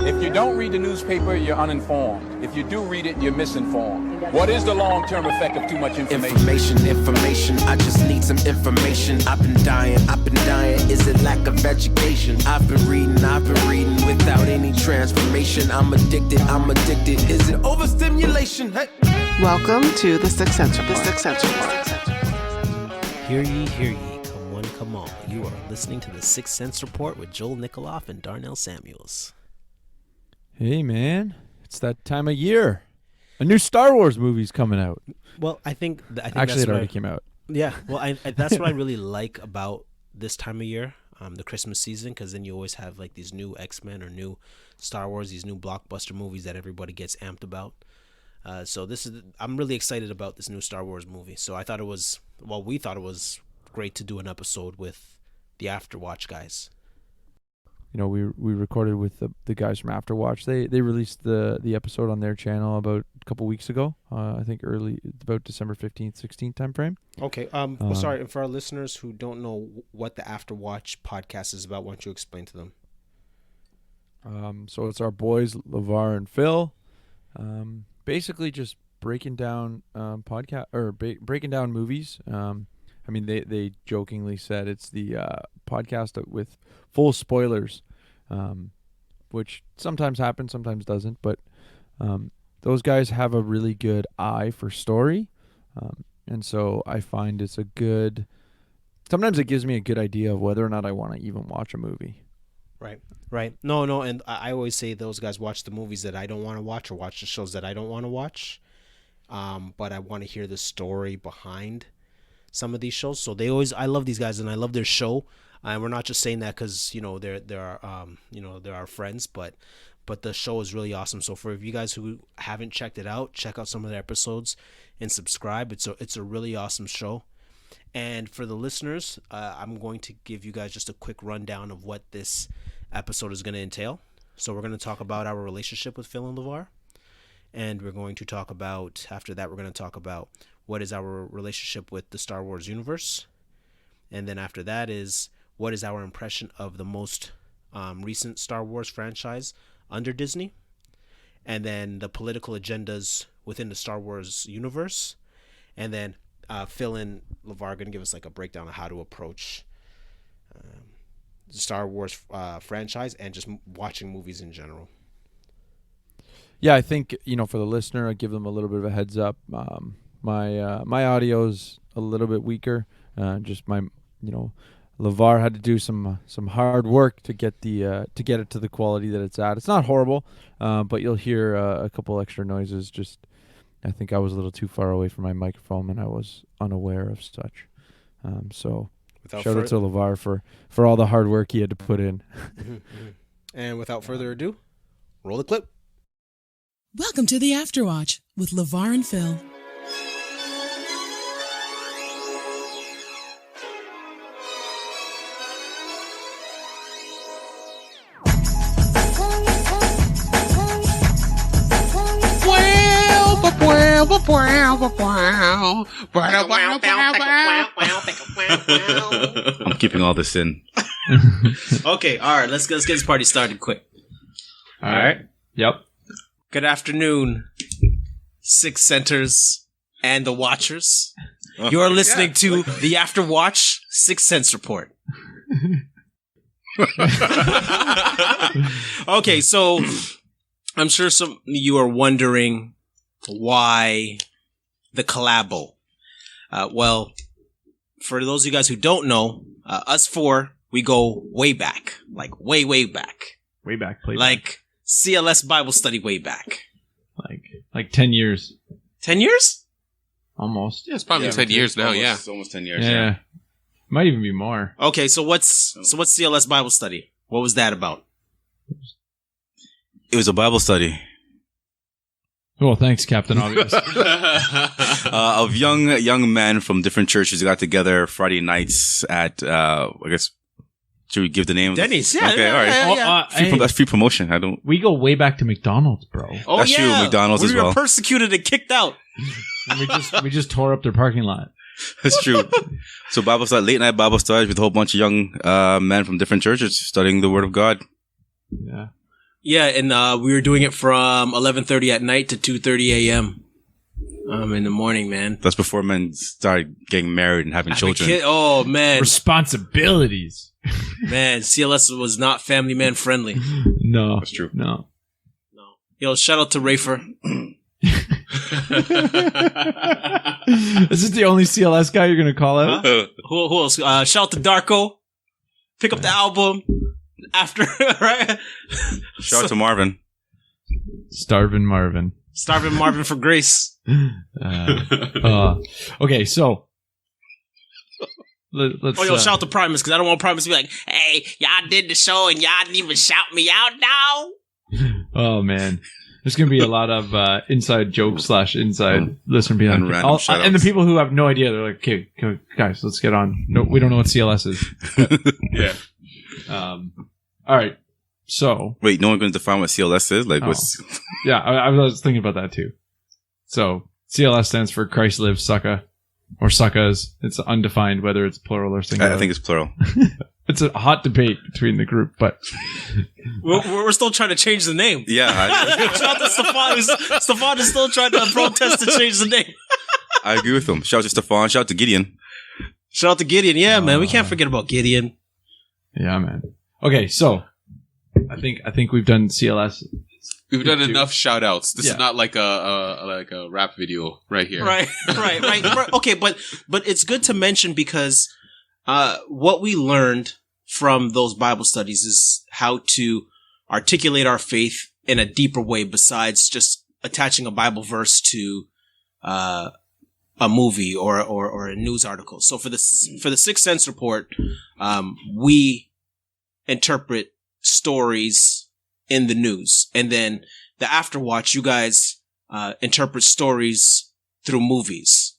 If you don't read the newspaper, you're uninformed. If you do read it, you're misinformed. What is the long-term effect of too much information? Information, I just need some information. I've been dying. Is it lack of education? I've been reading without any transformation. I'm addicted. Is it overstimulation? Hey. Welcome to the Sixth Sense Report. Hear ye, come on. You are listening to the Sixth Sense Report with Joel Nikoloff and Darnell Samuels. Hey, man. It's that time of year. A new Star Wars movie's coming out. Well, I think actually it already came out. Yeah, well, that's what I really like about this time of year, the Christmas season, because then you always have like these new X-Men or new Star Wars, these new blockbuster movies that everybody gets amped about. So I'm really excited about this new Star Wars movie. So we thought it was great to do an episode with the Afterwatch guys. You know, we recorded with the guys from Afterwatch. They released the episode on their channel about a couple weeks ago. I think about December 15th, 16th time frame. Okay. Sorry, and for our listeners who don't know what the Afterwatch podcast is about, why don't you explain to them? So it's our boys Levar and Phil, basically just breaking down breaking down movies. I mean, they jokingly said it's the podcast with full spoilers, which sometimes happens, sometimes doesn't. But those guys have a really good eye for story, and so I find it's a good. Sometimes it gives me a good idea of whether or not I want to even watch a movie. Right. No, and I always say those guys watch the movies that I don't want to watch or watch the shows that I don't want to watch, but I want to hear the story behind some of these shows. So I love these guys and I love their show. And we're not just saying that because they're our friends, but the show is really awesome. So for you guys who haven't checked it out, check out some of their episodes and subscribe. It's a really awesome show. And for the listeners, I'm going to give you guys just a quick rundown of what this episode is going to entail. So we're going to talk about our relationship with Phil and Levar, and we're going to talk about what is our relationship with the Star Wars universe, and then after that is what is our impression of the most recent Star Wars franchise under Disney, and then the political agendas within the Star Wars universe, and then Phil and Levar are going to give us like a breakdown of how to approach the Star Wars franchise and just watching movies in general. Yeah, I think, for the listener, I give them a little bit of a heads up. My audio's a little bit weaker. Levar had to do some hard work to get it to the quality that it's at. It's not horrible, but you'll hear a couple extra noises. Just, I think I was a little too far away from my microphone and I was unaware of such. So shout out to Levar for all the hard work he had to put in. And without further ado, roll the clip. Welcome to the Afterwatch with Levar and Phil. I'm keeping all this in. Okay, all right, let's get this party started quick. All right. Yep. Good afternoon, Six Centers and the Watchers. You are listening to the Afterwatch Sixth Sense Report. Okay, so I'm sure some of you are wondering why the collabo. Well, for those of you guys who don't know, us four, we go way back, like way back. Way back, like CLS Bible Study way back. Like 10 years. 10 years? Almost. Yeah, it's probably 10 years now, yeah. It's almost 10 years. Yeah. Might even be more. Okay, so what's CLS Bible Study? What was that about? It was a Bible study. Oh, thanks, Captain Obvious. Of young men from different churches got together Friday nights at, I guess, should we give the name? Denny's, yeah. Okay, all right. Yeah. That's free promotion. We go way back to McDonald's, bro. Oh, that's true, McDonald's as well. We were persecuted and kicked out. we just tore up their parking lot. That's true. So Bible study, late night Bible studies with a whole bunch of young men from different churches studying the Word of God. Yeah. Yeah, and we were doing it from 11:30 at night to 2:30 a.m. In the morning, man. That's before men started getting married and having children. Oh, man. Responsibilities. Man, CLS was not family man friendly. No. That's true. No. Yo, shout out to Rafer. Is this the only CLS guy you're going to call out? Who else? Shout out to Darko. Pick up the album after, right? Shout out to Marvin. Starvin' Marvin. Starving Marvin for grace. Okay, so let's. Oh, yo, shout out to Primus, because I don't want Primus to be like, hey, y'all did the show and y'all didn't even shout me out now. Oh, man. There's going to be a lot of inside jokes / inside listener being And like, random and the people who have no idea, they're like, okay, guys, let's get on. No, we don't know what CLS is. Yeah. All right. So. Wait, no one going to define what CLS is? Like, what's. Yeah, I was thinking about that too. So, CLS stands for Christ Lives Sucka, or Suckas. It's undefined whether it's plural or singular. I think it's plural. It's a hot debate between the group, but we're still trying to change the name. Yeah. Shout out to Stefan. Stefan is still trying to protest to change the name. I agree with him. Shout out to Stefan. Shout out to Gideon. Shout out to Gideon. Yeah, man. We can't forget about Gideon. Yeah, man. Okay, so I think we've done CLS. We've done enough shout outs. This is not like a rap video right here. Right. Okay, but it's good to mention because what we learned from those Bible studies is how to articulate our faith in a deeper way besides just attaching a Bible verse to a movie or a news article. So for the Sixth Sense Report, we interpret stories in the news, and then the Afterwatch, you guys interpret stories through movies.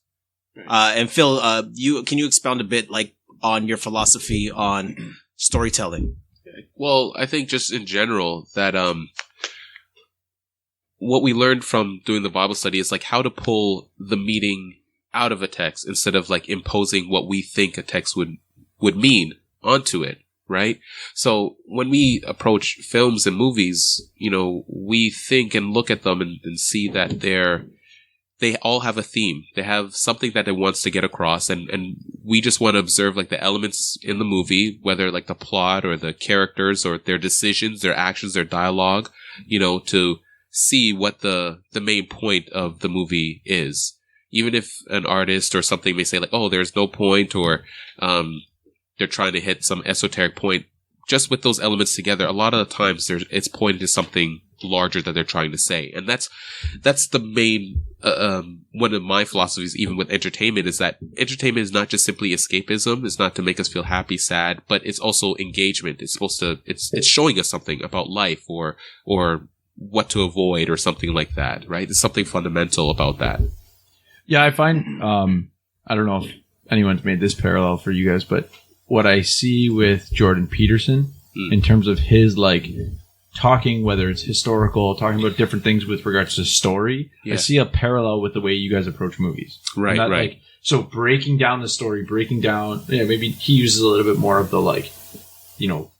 And Phil, can you expound a bit like on your philosophy on storytelling? Well, I think just in general that what we learned from doing the Bible study is like how to pull the meaning out of a text instead of like imposing what we think a text would mean onto it. Right? So when we approach films and movies, you know, we think and look at them and see that they all have a theme. They have something that it wants to get across, and we just want to observe like the elements in the movie, whether like the plot or the characters or their decisions, their actions, their dialogue, you know, to see what the main point of the movie is. Even if an artist or something may say like, oh, there's no point, or they're trying to hit some esoteric point. Just with those elements together, a lot of the times it's pointing to something larger that they're trying to say. And that's the main, one of my philosophies, even with entertainment, is that entertainment is not just simply escapism. It's not to make us feel happy, sad, but it's also engagement. It's supposed to, it's showing us something about life or what to avoid or something like that, right? There's something fundamental about that. Yeah, I find, I don't know if anyone's made this parallel for you guys, but what I see with Jordan Peterson in terms of his like talking, whether it's historical, talking about different things with regards to story, I see a parallel with the way you guys approach movies. Right, right. Like, so breaking down the story, maybe he uses a little bit more of the like, you know,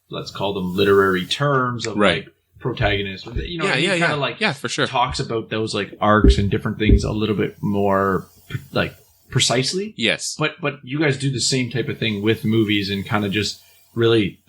let's call them literary terms of like protagonist. You know, he kind of like for sure talks about those like arcs and different things a little bit more like precisely. Yes. But you guys do the same type of thing with movies and kind of just really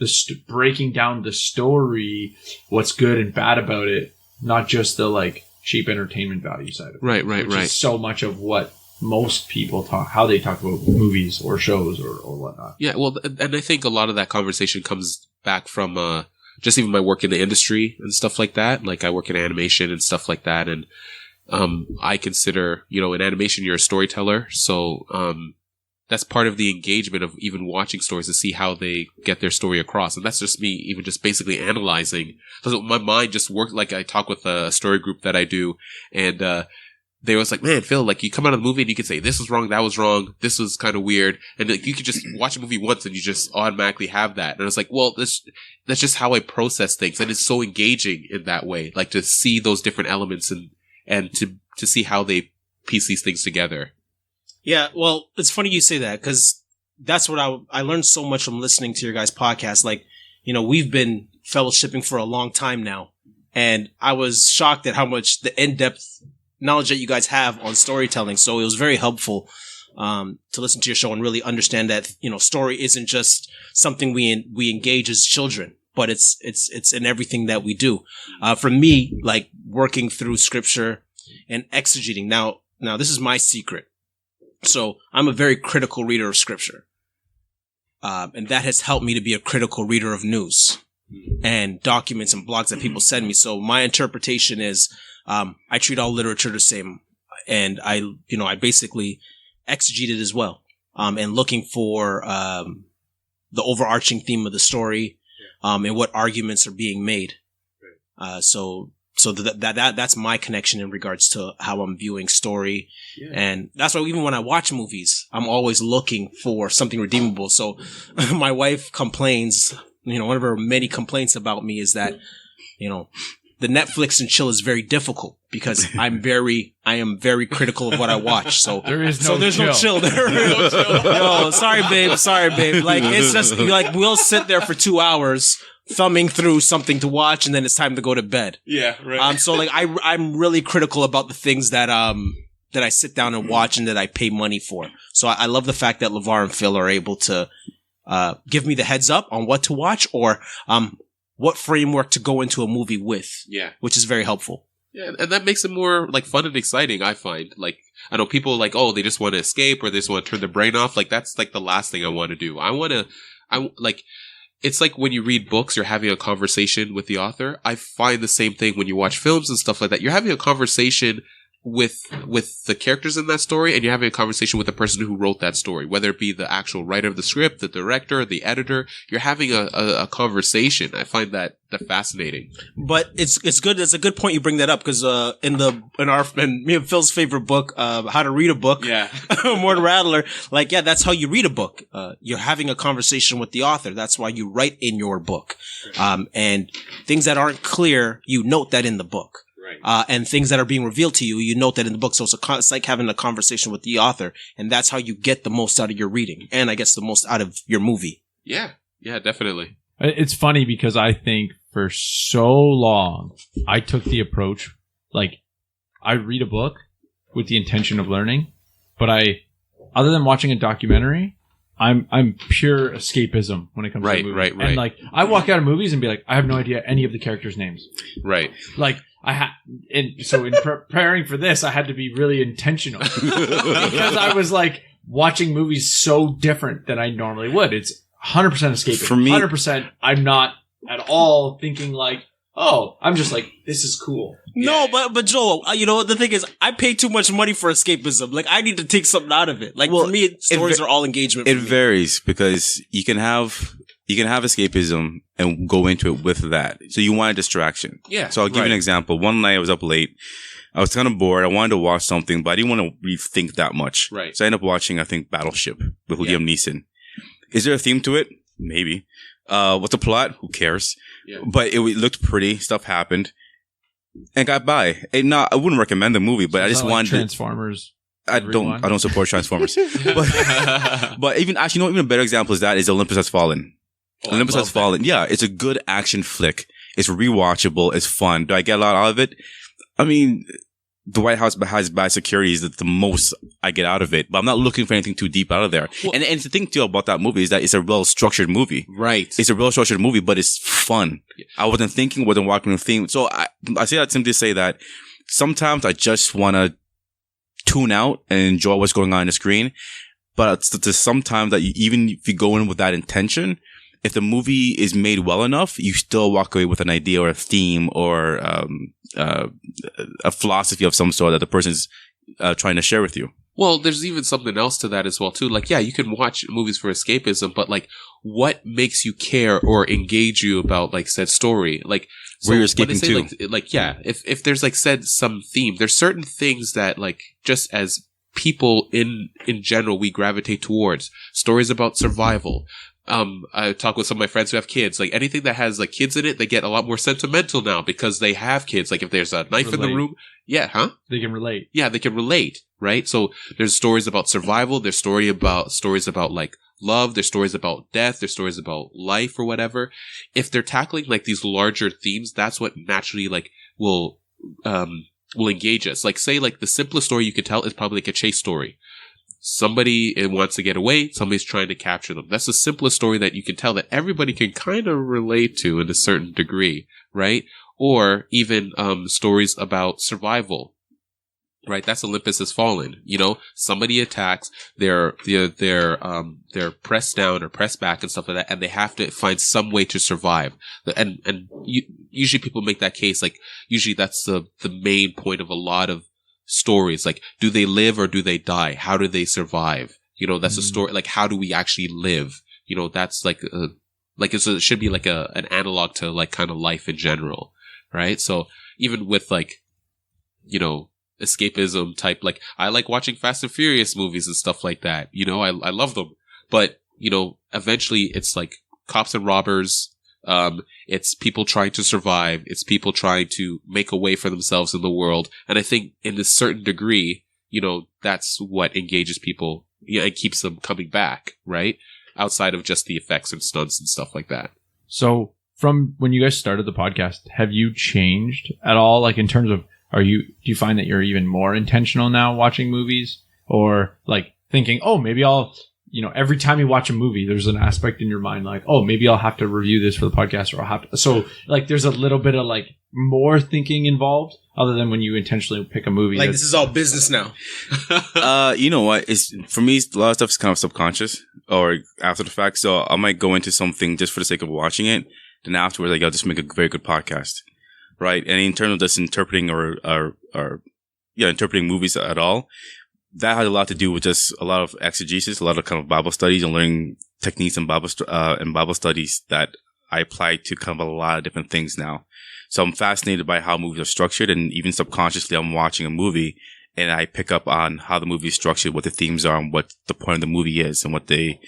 breaking down the story, what's good and bad about it, not just the like cheap entertainment value side of it. Right. Which is so much of what most people how they talk about movies or shows or whatnot. Yeah, well, and I think a lot of that conversation comes back from just even my work in the industry and stuff like that. Like I work in animation and stuff like that, and I consider, you know, in animation, you're a storyteller. So, that's part of the engagement of even watching stories to see how they get their story across. And that's just me even just basically analyzing. So my mind just worked. Like I talk with a story group that I do, and, they was like, man, Phil, like you come out of the movie and you can say, this was wrong, that was wrong, this was kind of weird. And like you could just watch a movie once and you just automatically have that. And I was like, well, that's just how I process things. And it's so engaging in that way, like to see those different elements and to see how they piece these things together. Yeah, well, it's funny you say that because that's what I learned so much from listening to your guys' podcast. Like, you know, we've been fellowshipping for a long time now. And I was shocked at how much the in-depth knowledge that you guys have on storytelling. So it was very helpful to listen to your show and really understand that, story isn't just something we engage as children, but it's in everything that we do. For me, like working through scripture and exegeting. Now this is my secret. So I'm a very critical reader of scripture. And that has helped me to be a critical reader of news and documents and blogs that people send me. So my interpretation is, I treat all literature the same, and I basically exegete it as well. And looking for, the overarching theme of the story, and what arguments are being made. So that's my connection in regards to how I'm viewing story. Yeah. And that's why even when I watch movies, I'm always looking for something redeemable. So my wife complains, one of her many complaints about me is that, the Netflix and chill is very difficult because I am very critical of what I watch. So there's no chill. No, sorry, babe. Like, it's just like, we'll sit there for 2 hours thumbing through something to watch, and then it's time to go to bed. Yeah, right. So like, I'm really critical about the things that I sit down and watch and that I pay money for. So I love the fact that Levar and Phil are able to give me the heads up on what to watch or what framework to go into a movie with. Yeah, which is very helpful. Yeah, and that makes it more like fun and exciting. I find, like, I know people like, oh, they just want to escape or they just want to turn their brain off. Like, that's like the last thing I want to do. It's like when you read books, you're having a conversation with the author. I find the same thing when you watch films and stuff like that. You're having a conversation with the characters in that story, and you're having a conversation with the person who wrote that story, whether it be the actual writer of the script, the director, the editor. You're having a conversation. I find that fascinating. But it's good. It's a good point you bring that up because in me and Phil's favorite book, How to Read a Book, Morton Rattler, that's how you read a book. You're having a conversation with the author. That's why you write in your book. And things that aren't clear, you note that in the book. And things that are being revealed to you, you note that in the book. So it's like having a conversation with the author, and that's how you get the most out of your reading, and I guess the most out of your movie. Yeah, definitely. It's funny because I think for so long I took the approach like I read a book with the intention of learning, but other than watching a documentary, I'm pure escapism when it comes to movies. Right. And like I walk out of movies and be like, I have no idea any of the characters' names. Right. Like so in preparing for this, I had to be really intentional because I was like watching movies so different than I normally would. It's 100% escapism. For me, 100%. I'm not at all thinking like, oh, I'm just like, this is cool. No, but Joel, the thing is, I pay too much money for escapism. Like, I need to take something out of it. Like, for me, stories are all engagement. It varies because you can have escapism and go into it with that. So you want a distraction. Yeah. So I'll give you an example. One night I was up late. I was kind of bored. I wanted to watch something, but I didn't want to rethink that much. Right. So I ended up watching, I think, Battleship with Liam Neeson. Is there a theme to it? Maybe. What's the plot? Who cares? Yeah. But it looked pretty. Stuff happened. And got by. I wouldn't recommend the movie, but I just wanted Transformers. I don't support Transformers. but even a better example is that is Olympus Has Fallen. Olympus Has Fallen. Yeah, it's a good action flick. It's rewatchable. It's fun. Do I get a lot out of it? I mean, the White House has bad security is the most I get out of it, but I'm not looking for anything too deep out of there. Well, and the thing too about that movie is that it's a well-structured movie. Right. It's a well-structured movie, but it's fun. Yeah. I wasn't thinking, wasn't walking the theme. So I say that simply to say that sometimes I just want to tune out and enjoy what's going on the screen. But there's sometimes that even if you go in with that intention, if the movie is made well enough, you still walk away with an idea or a theme or a philosophy of some sort that the person's trying to share with you. Well, there's even something else to that as well, too. Like, yeah, you can watch movies for escapism, but like, what makes you care or engage you about like said story? Like, where you're escaping to? Like, yeah, if there's like said some theme, there's certain things that like just as people in general we gravitate towards. Stories about survival. I talk with some of my friends who have kids. Like anything that has like kids in it, they get a lot more sentimental now because they have kids. Like if there's a knife in the room, they can relate. Yeah, they can relate, right? So there's stories about survival. There's stories about like love, there's stories about death, there's stories about life or whatever. If they're tackling like these larger themes, that's what naturally like will engage us. Like say like the simplest story you could tell is probably like a chase story. Somebody wants to get away, somebody's trying to capture them. That's the simplest story that you can tell that everybody can kind of relate to in a certain degree, right? Or even stories about survival, right? That's Olympus Has Fallen. You know, somebody attacks, they're pressed down or pressed back and stuff like that, and they have to find some way to survive. Usually people make that case, like usually that's the main point of a lot of stories. Like, do they live or do they die? How do they survive? You know, that's a story. Like, how do we actually live? You know, that's like it should be like an analog to like kind of life in general, right? So even with like, you know, escapism type, like I like watching Fast and Furious movies and stuff like that. You know, I love them, but you know, eventually it's like cops and robbers. It's people trying to survive. It's people trying to make a way for themselves in the world. And I think in a certain degree, you know, that's what engages people, you know, and keeps them coming back, right? Outside of just the effects and stunts and stuff like that. So from when you guys started the podcast, have you changed at all? Like in terms of, do you find that you're even more intentional now watching movies, or like thinking, oh, maybe I'll, you know, every time you watch a movie, there's an aspect in your mind like, oh, maybe I'll have to review this for the podcast, or I'll have to. So like, there's a little bit of like more thinking involved other than when you intentionally pick a movie. Like this is all business now. You know what? For me, a lot of stuff is kind of subconscious or after the fact. So I might go into something just for the sake of watching it. Then afterwards, like, I'll just make a very good podcast. Right. And in terms of just interpreting interpreting movies at all, that has a lot to do with just a lot of exegesis, a lot of kind of Bible studies and learning techniques and Bible studies that I apply to kind of a lot of different things now. So I'm fascinated by how movies are structured, and even subconsciously I'm watching a movie and I pick up on how the movie is structured, what the themes are, and what the point of the movie is, and what the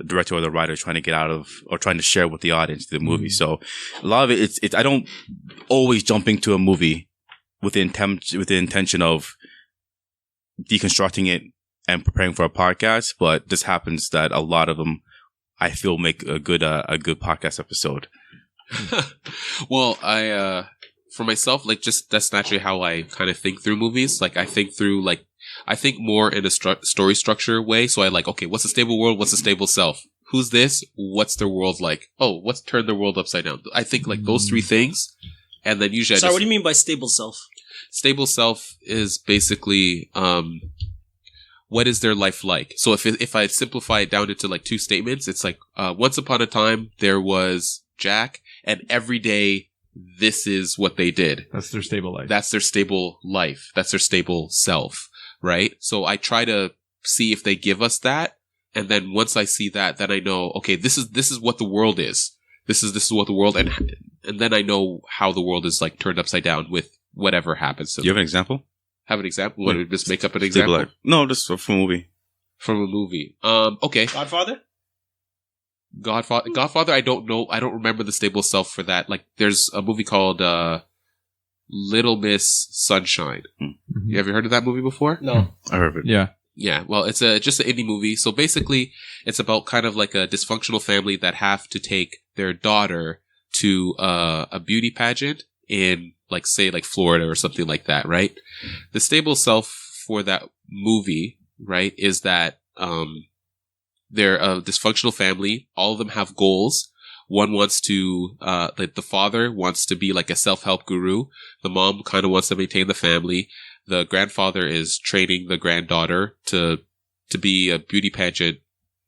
director or the writer is trying to get out of or trying to share with the audience the movie. So a lot of it's I don't always jump into a movie with the intention of deconstructing it and preparing for a podcast, but this happens that a lot of them I feel make a good podcast episode. Well, for myself, like, just that's naturally how I kind of think through movies. Like, I think more in a story structure way. So I like, okay, what's a stable world? What's a stable self? Who's this? What's their world like? Oh, what's turned their world upside down? I think like those three things. And then usually Sorry, what do you mean by stable self? Stable self is basically, what is their life like? So if I simplify it down into like two statements, it's like, once upon a time there was Jack, and every day this is what they did. That's their stable life. That's their stable life. That's their stable self, right? So I try to see if they give us that, and then once I see that, then I know, okay, this is what the world is. This is what the world, and then I know how the world is like turned upside down with whatever happens. Do you have an example? Have an example? What, just make up an example? No, just from a movie. From a movie. Okay. Godfather, I don't know. I don't remember the stable self for that. Like, there's a movie called Little Miss Sunshine. Mm-hmm. You ever heard of that movie before? No. I heard of it. Yeah. Yeah, well, it's just an indie movie. So basically, it's about kind of like a dysfunctional family that have to take their daughter to a beauty pageant in, like, say, like Florida or something like that, right? The stable self for that movie, right, is that they're a dysfunctional family. All of them have goals. One wants to, like, the father wants to be like a self-help guru. The mom kind of wants to maintain the family. The grandfather is training the granddaughter to be a beauty pageant,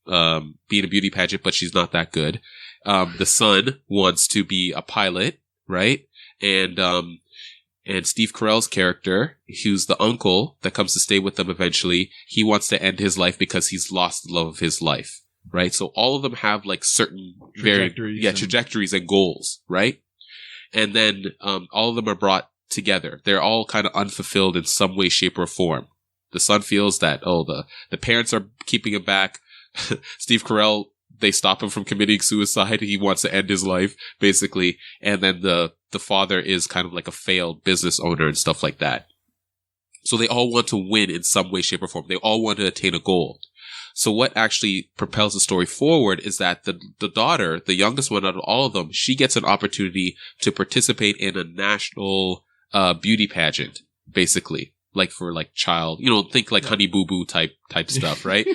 be in a beauty pageant, but she's not that good. The son wants to be a pilot, right? And Steve Carell's character, who's the uncle that comes to stay with them eventually, he wants to end his life because he's lost the love of his life, right? So all of them have like certain trajectories and goals, right? And then all of them are brought together. They're all kind of unfulfilled in some way, shape, or form. The son feels that, the parents are keeping him back. Steve Carell, they stop him from committing suicide. He wants to end his life, basically. And then the father is kind of like a failed business owner and stuff like that. So they all want to win in some way, shape, or form. They all want to attain a goal. So what actually propels the story forward is that the daughter, the youngest one out of all of them, she gets an opportunity to participate in a national beauty pageant, basically. Like for like child, think like Honey Boo Boo type stuff, right?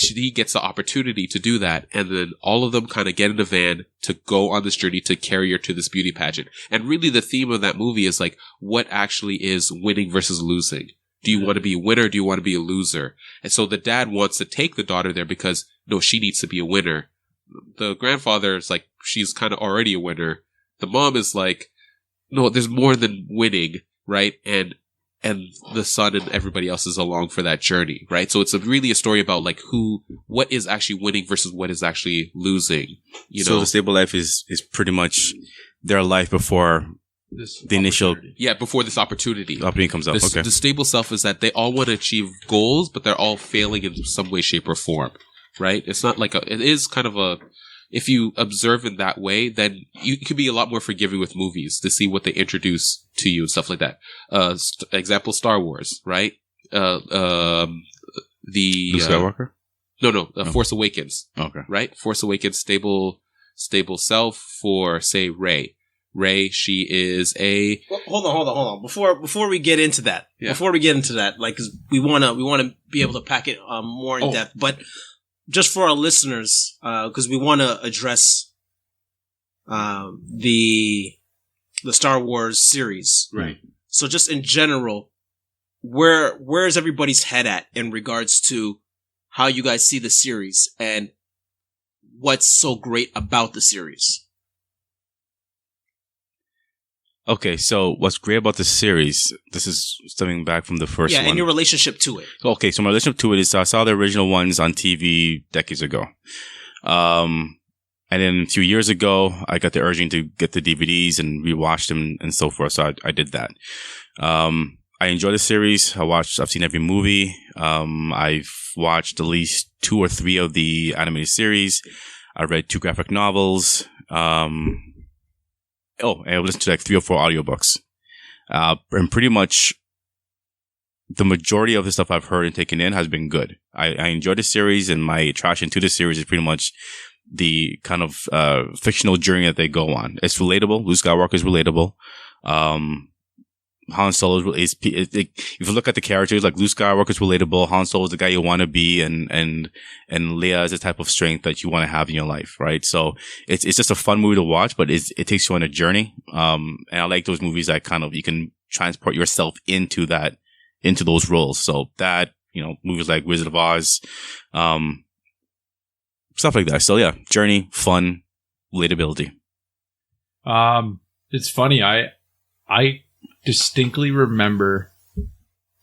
He gets the opportunity to do that, and then all of them kind of get in a van to go on this journey to carry her to this beauty pageant. And really the theme of that movie is like, what actually is winning versus losing? Do you want to be a winner? Do you want to be a loser? And so the dad wants to take the daughter there because, no, she needs to be a winner. The grandfather is like, she's kind of already a winner. The mom is like, no, there's more than winning, right? And the son and everybody else is along for that journey, right? So it's really a story about like what is actually winning versus what is actually losing. So the stable life is pretty much their life before the initial, before this opportunity comes up. The stable self is that they all want to achieve goals, but they're all failing in some way, shape, or form, right? It's not like it is kind of if you observe in that way, then you could be a lot more forgiving with movies to see what they introduce to you and stuff like that. Example, Star Wars, right? The Luke Skywalker? No, Force Awakens. Okay. Right? Force Awakens, stable self for, say, Rey. Rey, she is a... Well, hold on. Before we get into that, like, 'cause we want to be able to pack it more in depth, but just for our listeners, because we want to address the Star Wars series, right? So just in general, where is everybody's head at in regards to how you guys see the series and what's so great about the series? Okay, so what's great about the series, this is stemming back from the first one. Yeah, and your relationship to it. Okay, so my relationship to it is I saw the original ones on TV decades ago. And then a few years ago, I got the urging to get the DVDs and rewatch them and so forth. So I did that. I enjoy the series. I've seen every movie. I've watched at least 2 or 3 of the animated series. I read 2 graphic novels. And I listened to like 3 or 4 audiobooks. And pretty much the majority of the stuff I've heard and taken in has been good. I enjoy the series, and my attraction to the series is pretty much the kind of fictional journey that they go on. It's relatable. Luke Skywalker is relatable. Han Solo is if you look at the characters, like Luke Skywalker is relatable. Han Solo is the guy you want to be, and Leia is the type of strength that you want to have in your life, right? So it's just a fun movie to watch, but it takes you on a journey. And I like those movies that kind of you can transport yourself into those roles. So that, movies like Wizard of Oz, stuff like that. So yeah, journey, fun, relatability. It's funny. I distinctly remember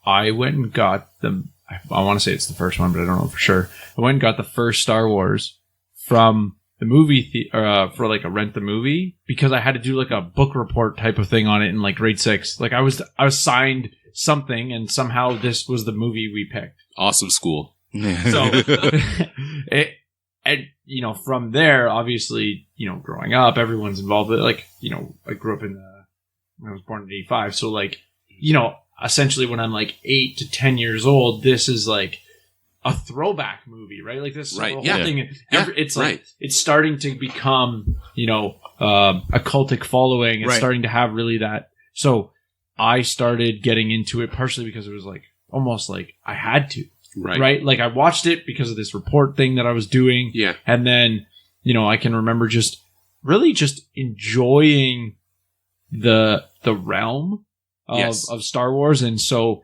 I went and got them. I want to say it's the first one, but I don't know for sure. I went and got the first Star Wars from the movie for like a rent the movie, because I had to do like a book report type of thing on it in like grade 6. Like I was signed something, and somehow this was the movie we picked. Awesome school. So and from there, obviously, growing up, everyone's involved with it. Like, I grew up I was born in 85. So like, essentially when I'm like 8 to 10 years old, this is like a throwback movie, right? Like this right. whole Yeah. thing. Yeah. It's like, it's starting to become, a cultic following. It's Right. starting to have really that. So I started getting into it partially because it was like, almost like I had to, right? Like I watched it because of this report thing that I was doing. Yeah. And then, I can remember just really just enjoying the realm of Star Wars. And so,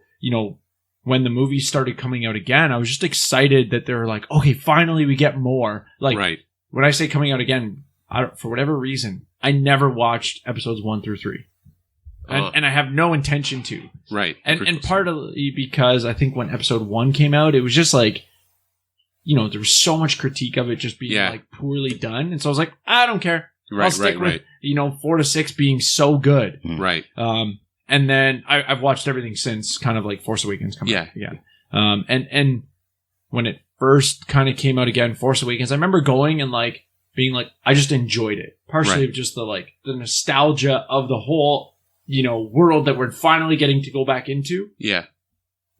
when the movie started coming out again, I was just excited that they were like, okay, finally we get more. Like, when I say coming out again, for whatever reason, I never watched episodes 1 through 3. And I have no intention to. Right. And partly because I think when episode 1 came out, it was just like, there was so much critique of it just being like poorly done. And so I was like, I don't care. I'll stick with, 4 to 6 being so good. Right. And then I've watched everything since, kind of like Force Awakens coming out again. And when it first kind of came out again, Force Awakens, I remember going and like being like, I just enjoyed it. Partially just the nostalgia of the whole, world that we're finally getting to go back into. Yeah.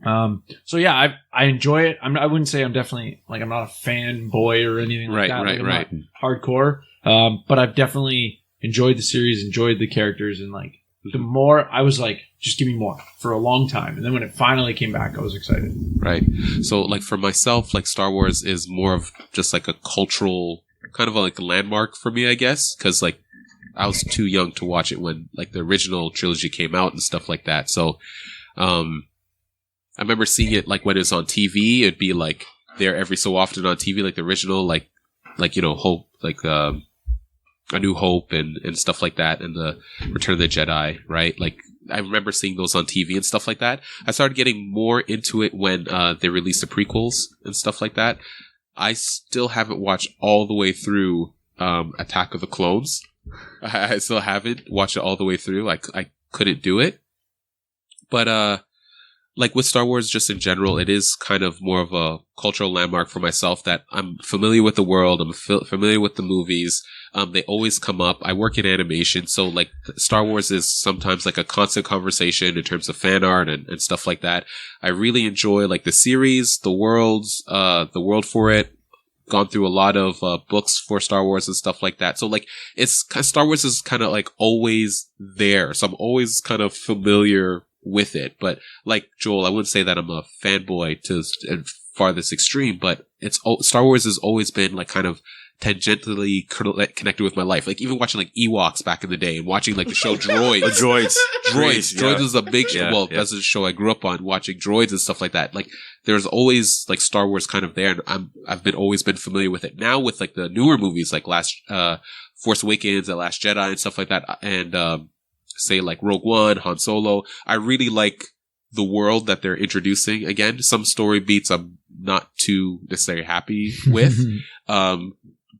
So yeah, I enjoy it. I wouldn't say I'm definitely like I'm not a fanboy or anything like that. Like, I'm not hardcore. But I've definitely enjoyed the series, enjoyed the characters, and like the more I was like, just give me more for a long time. And then when it finally came back, I was excited. Right. So like for myself, like Star Wars is more of just like a cultural kind of like a landmark for me, I guess, because like I was too young to watch it when like the original trilogy came out and stuff like that. So, I remember seeing it like when it was on TV. It'd be like there every so often on TV, like the original, like you know, Hope, like A New Hope and stuff like that, and the Return of the Jedi, right? Like I remember seeing those on TV and stuff like that. I started getting more into it when they released the prequels and stuff like that. I still haven't watched all the way through Attack of the Clones. I still haven't watched it all the way through. Like I couldn't do it, but like with Star Wars, just in general, it is kind of more of a cultural landmark for myself that I'm familiar with the world. I'm familiar with the movies. They always come up. I work in animation. So like Star Wars is sometimes like a constant conversation in terms of fan art and stuff like that. I really enjoy like the series, the world for it. Gone through a lot of books for Star Wars and stuff like that. So like Star Wars is kind of like always there. So I'm always kind of familiar with it. But like Joel, I wouldn't say that I'm a fanboy to farthest extreme, but Star Wars has always been like kind of tangentially connected with my life. Like even watching like Ewoks back in the day and watching like the show Droids. Droids was a big show. Well, that's a show I grew up on, watching droids and stuff like that. Like there's always like Star Wars kind of there, and I've always been familiar with it. Now with like the newer movies like Force Awakens and Last Jedi and stuff like that, and say like Rogue One, Han Solo, I really like the world that they're introducing. Again, some story beats I'm not too necessarily happy with.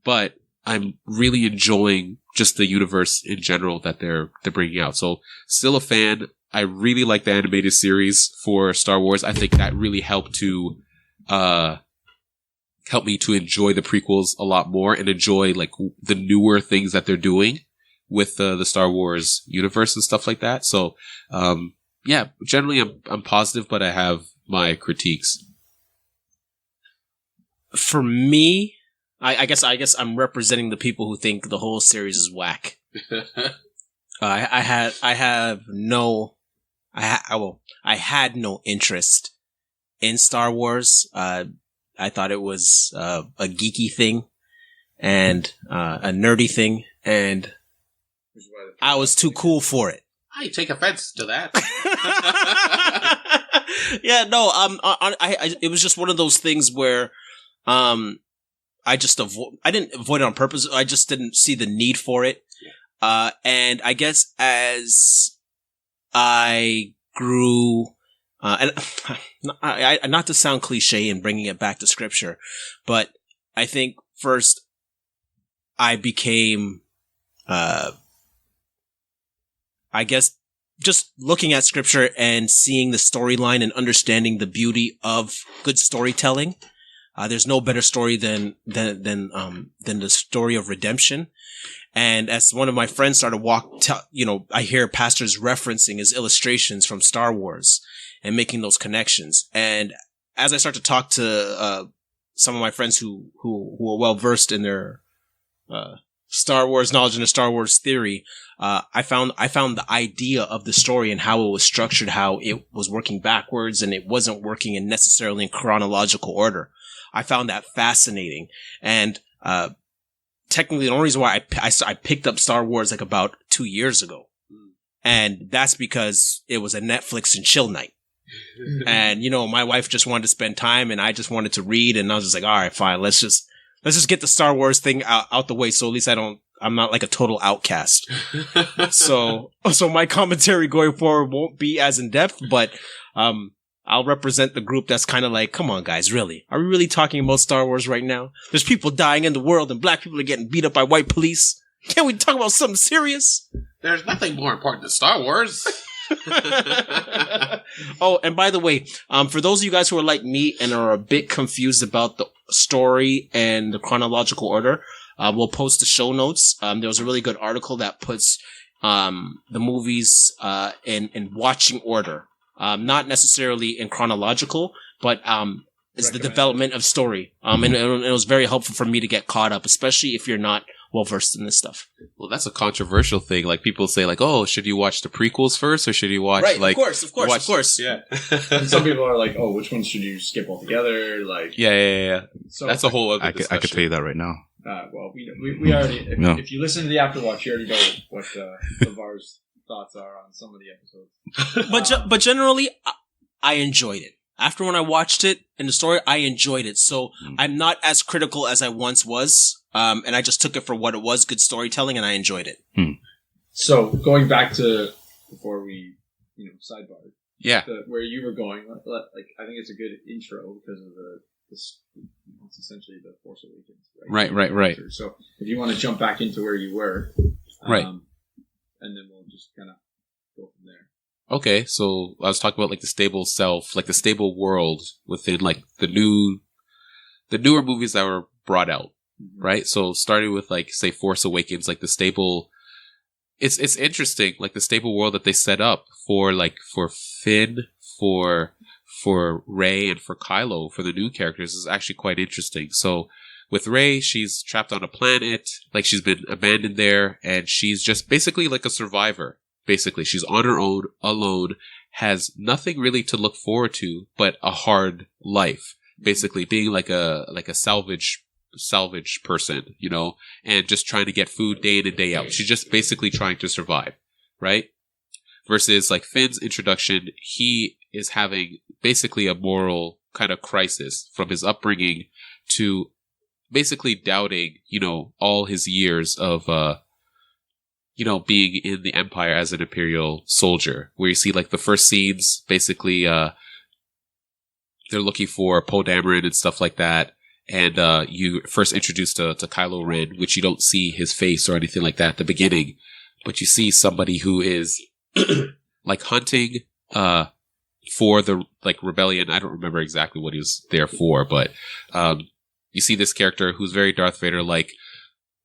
But I'm really enjoying just the universe in general that they're bringing out. So still a fan. I really like the animated series for Star Wars. I think that really helped me to enjoy the prequels a lot more and enjoy like the newer things that they're doing with the Star Wars universe and stuff like that. So, yeah, generally I'm positive, but I have my critiques. For me, I guess I'm representing the people who think the whole series is whack. I had no interest in Star Wars. I thought it was a geeky thing and a nerdy thing, and I was too cool for it. I take offense to that. Yeah, no. It was just one of those things where, I didn't avoid it on purpose. I just didn't see the need for it. And I guess as I grew, and not to sound cliche and bringing it back to scripture, but I think first I became, I guess just looking at scripture and seeing the storyline and understanding the beauty of good storytelling. There's no better story than the story of redemption. And as one of my friends started I hear pastors referencing his illustrations from Star Wars and making those connections. And as I start to talk to some of my friends who are well versed in their Star Wars knowledge and the Star Wars theory, I found the idea of the story and how it was structured, how it was working backwards and it wasn't working necessarily in chronological order. I found that fascinating. And technically, the only reason why I picked up Star Wars like about 2 years ago. And that's because it was a Netflix and chill night. And, my wife just wanted to spend time and I just wanted to read. And I was just like, all right, fine. Let's just get the Star Wars thing out the way. So at least I'm not like a total outcast. So my commentary going forward won't be as in depth, but, I'll represent the group that's kind of like, come on, guys, really? Are we really talking about Star Wars right now? There's people dying in the world and black people are getting beat up by white police. Can't we talk about something serious? There's nothing more important than Star Wars. Oh, and by the way, for those of you guys who are like me and are a bit confused about the story and the chronological order, we'll post the show notes. There was a really good article that puts the movies in watching order. not necessarily in chronological, but is the development of story. And it was very helpful for me to get caught up, especially if you're not well versed in this stuff. Well, that's a controversial thing. Like people say, like, "Oh, should you watch the prequels first, or should you watch like?" Of course. Yeah. And some people are like, "Oh, which ones should you skip altogether?" Like, yeah. So That's a whole other discussion. I could tell you that right now. Well, we already. If you listen to the Afterwatch, you already know what Levar's thoughts are on some of the episodes. But generally, I enjoyed it. After when I watched it and the story, I enjoyed it. So I'm not as critical as I once was. And I just took it for what it was, good storytelling, and I enjoyed it. So going back to before we, sidebar. Yeah. Where you were going, like I think it's a good intro because of it's essentially the Force Awakens, right? Right. So if you want to jump back into where you were, right, and then we'll just kind of go from there. Okay, so I was talking about like the stable self, like the stable world within like the newer movies that were brought out, right? So starting with like say Force Awakens, like the stable, it's interesting, like the stable world that they set up for Finn, for Rey, and for Kylo, for the new characters is actually quite interesting. So with Rey, she's trapped on a planet, like she's been abandoned there, and she's just basically like a survivor. Basically, she's on her own, alone, has nothing really to look forward to but a hard life. Basically, being like a salvage person, and just trying to get food day in and day out. She's just basically trying to survive, right? Versus like Finn's introduction, he is having basically a moral kind of crisis from his upbringing to basically doubting, all his years of being in the Empire as an Imperial soldier, where you see like the first scenes, basically, they're looking for Poe Dameron and stuff like that. And, you first introduced to Kylo Ren, which you don't see his face or anything like that at the beginning, but you see somebody who is like hunting, for the like rebellion. I don't remember exactly what he was there for, but, you see this character who's very Darth Vader, like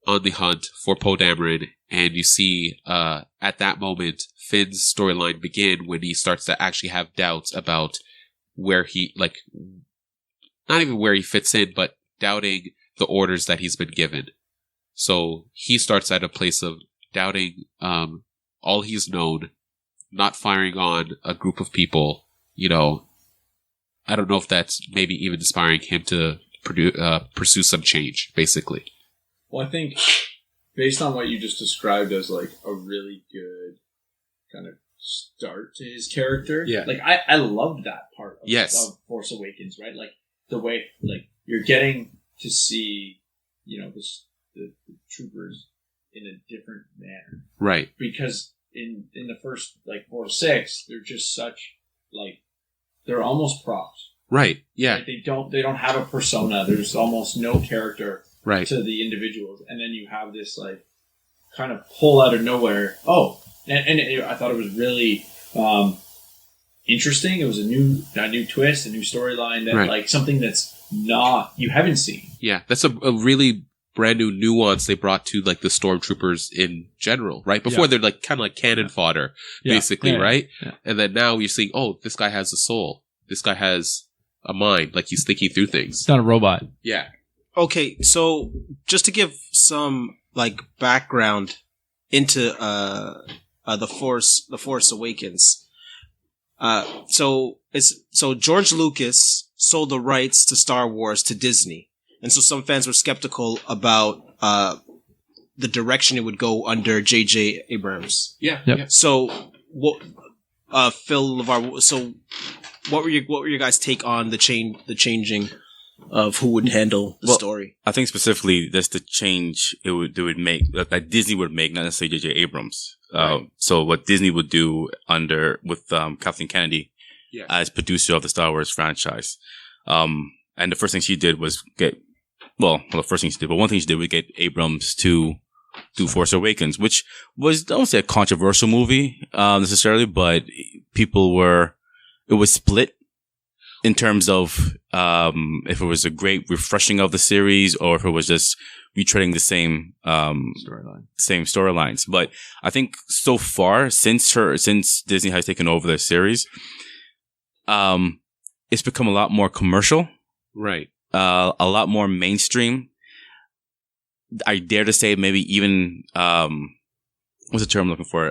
on the hunt for Poe Dameron. And you see, at that moment, Finn's storyline begin when he starts to actually have doubts about where he, like, not even where he fits in, but doubting the orders that he's been given. So he starts at a place of doubting, all he's known, not firing on a group of people, I don't know if that's maybe even inspiring him to pursue some change, basically. Well, I think based on what you just described as like a really good kind of start to his character, like I loved that part of Force Awakens, right? Like the way like you're getting to see, the troopers in a different manner, right? Because in the first like 4 or 6, they're just such like they're almost props, right? Yeah, like, they don't have a persona. There's almost no character. Right. To the individuals. And then you have this like kind of pull out of nowhere. Oh, and I thought it was really interesting. It was a new twist, a new storyline that like something that's not, you haven't seen. Yeah. That's a really brand new nuance they brought to like the stormtroopers in general, right? Before they're like kind of like cannon fodder, basically, right? Yeah. And then now you're seeing, oh, this guy has a soul. This guy has a mind. Like he's thinking through things. It's not a robot. Yeah. Okay, so just to give some like background into the Force Awakens. So George Lucas sold the rights to Star Wars to Disney, and so some fans were skeptical about the direction it would go under J.J. Abrams. Yeah. Yep. So what, Phil Levar? So what were your guys' take on the changing of who would handle the story? I think specifically that's the change it would make, that Disney would make, not necessarily J.J. Abrams. Right. So what Disney would do with Kathleen Kennedy as producer of the Star Wars franchise. And the first thing she did was one thing she did was get Abrams to do Force Awakens, which was, I don't say a controversial movie, necessarily, but it was split in terms of if it was a great refreshing of the series or if it was just retreading the same storylines. But I think so far, since Disney has taken over the series, it's become a lot more commercial. Right. A lot more mainstream. I dare to say maybe even, what's the term I'm looking for?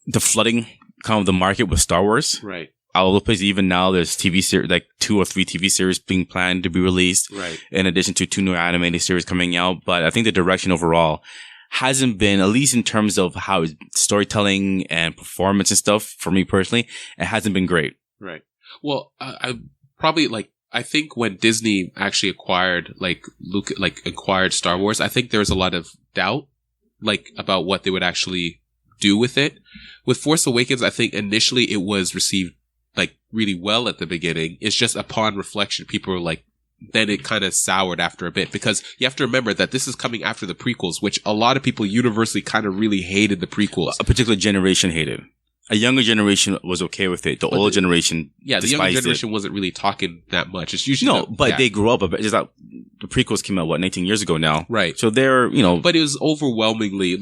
The flooding kind of the market with Star Wars. Right. All over the place. Even now, there's TV series, like 2 or 3 TV series being planned to be released. Right. In addition to 2 new animated series coming out. But I think the direction overall hasn't been, at least in terms of how storytelling and performance and stuff, for me personally, it hasn't been great. Right. Well, I probably I think when Disney actually acquired acquired Star Wars, I think there was a lot of doubt about what they would actually do with it. With Force Awakens, I think initially it was received really well at the beginning. It's just upon reflection, people were then it kind of soured after a bit, because you have to remember that this is coming after the prequels, which a lot of people universally kind of really hated the prequels. A particular generation hated. A younger generation was okay with it. The older generation, the younger generation wasn't really talking that much. It's usually they grew up. It's like the prequels came out 19 years ago now, right? So they're but it was overwhelmingly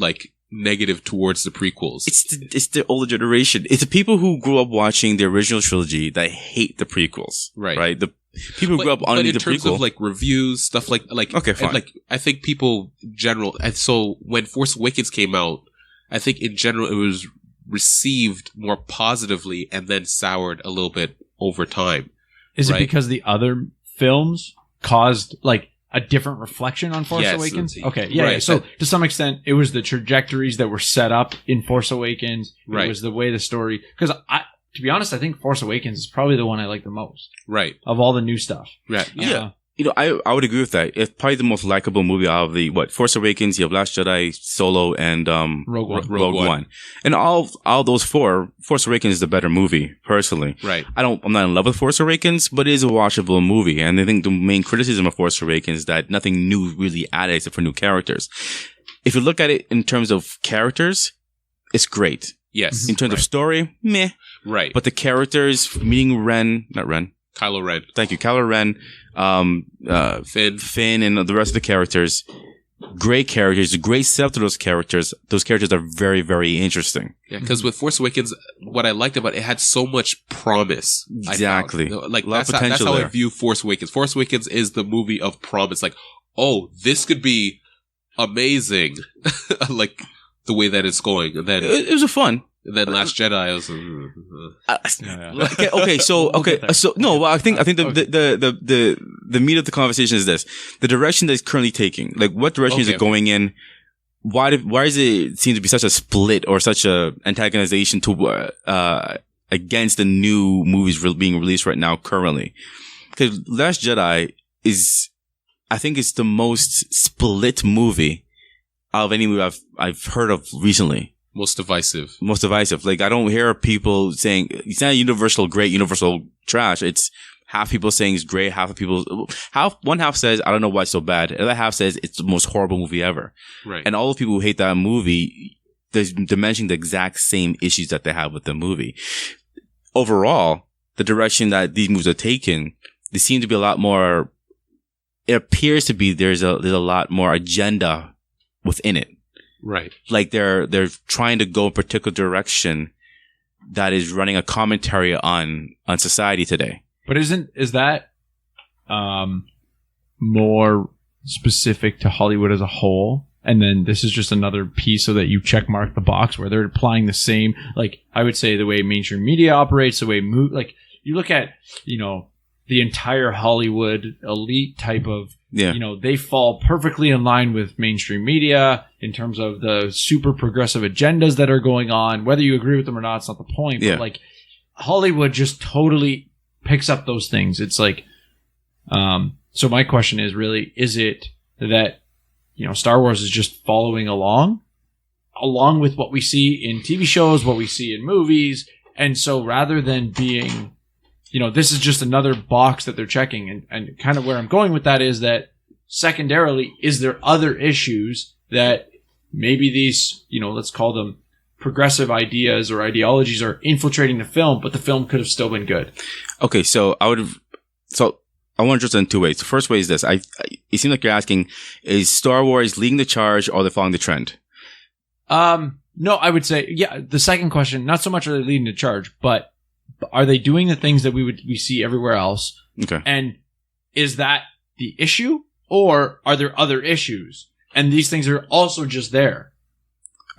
negative towards the prequels. It's the older generation. It's the people who grew up watching the original trilogy that hate the prequels, right? Right. The people who grew up underneath the prequel. But in terms of reviews, stuff okay, fine. I think people in general. And so when Force Awakens came out, I think in general it was received more positively and then soured a little bit over time. Is it because the other films caused a different reflection on Force Awakens? Okay, yeah, right. Yeah. So to some extent, it was the trajectories that were set up in Force Awakens. Right. It was the way the story. Because to be honest, I think Force Awakens is probably the one I like the most. Right. Of all the new stuff. Right. Yeah. I would agree with that. It's probably the most likable movie out of the Force Awakens, you have Last Jedi, Solo, and Rogue One. And all those 4, Force Awakens is the better movie, personally. Right. I'm not in love with Force Awakens, but it is a watchable movie. And I think the main criticism of Force Awakens is that nothing new really added except for new characters. If you look at it in terms of characters, it's great. Yes. In terms of story, meh. Right. But the characters, meaning Kylo Ren. Thank you. Kylo Ren, Finn, and the rest of the characters. Great characters, great setup to those characters. Those characters are very, very interesting. Yeah, because with Force Awakens, what I liked about it had so much promise. Exactly. That's how I view Force Awakens. Force Awakens is the movie of promise. This could be amazing. The way that it's going. And then it was fun. And then Last Jedi, I was I think the meat of the conversation is this: the direction that it's currently taking. What direction is it going in? Why does it seem to be such a split or such a antagonization to against the new movies being released right now currently? Because Last Jedi I think it's the most split movie out of any movie I've heard of recently. Most divisive. I don't hear people saying it's not universal great, universal trash. It's half people saying it's great, one half says I don't know why it's so bad, the other half says it's the most horrible movie ever. Right. And all the people who hate that movie, they're mentioning the exact same issues that they have with the movie. Overall, the direction that these movies are taking, they seem to be a lot more. It appears to be there's a lot more agenda within it. Right. They're trying to go a particular direction that is running a commentary on society today. But is that more specific to Hollywood as a whole? And then this is just another piece so that you check mark the box where they're applying the same, I would say the way mainstream media operates, the way you look at, the entire Hollywood elite type of, they fall perfectly in line with mainstream media in terms of the super progressive agendas that are going on. Whether you agree with them or not, it's not the point. Yeah. But Hollywood just totally picks up those things. It's so my question is really, is it that, Star Wars is just following along with what we see in TV shows, what we see in movies. And so rather than being, this is just another box that they're checking. And kind of where I'm going with that is that secondarily, is there other issues that maybe these, let's call them progressive ideas or ideologies are infiltrating the film, but the film could have still been good? Okay. So I want to address it in 2 ways. The first way is this. It seems like you're asking, is Star Wars leading the charge or they're following the trend? No, I would say, the second question, not so much are they leading the charge, but are they doing the things that we see everywhere else? Okay. And is that the issue, or are there other issues? And these things are also just there.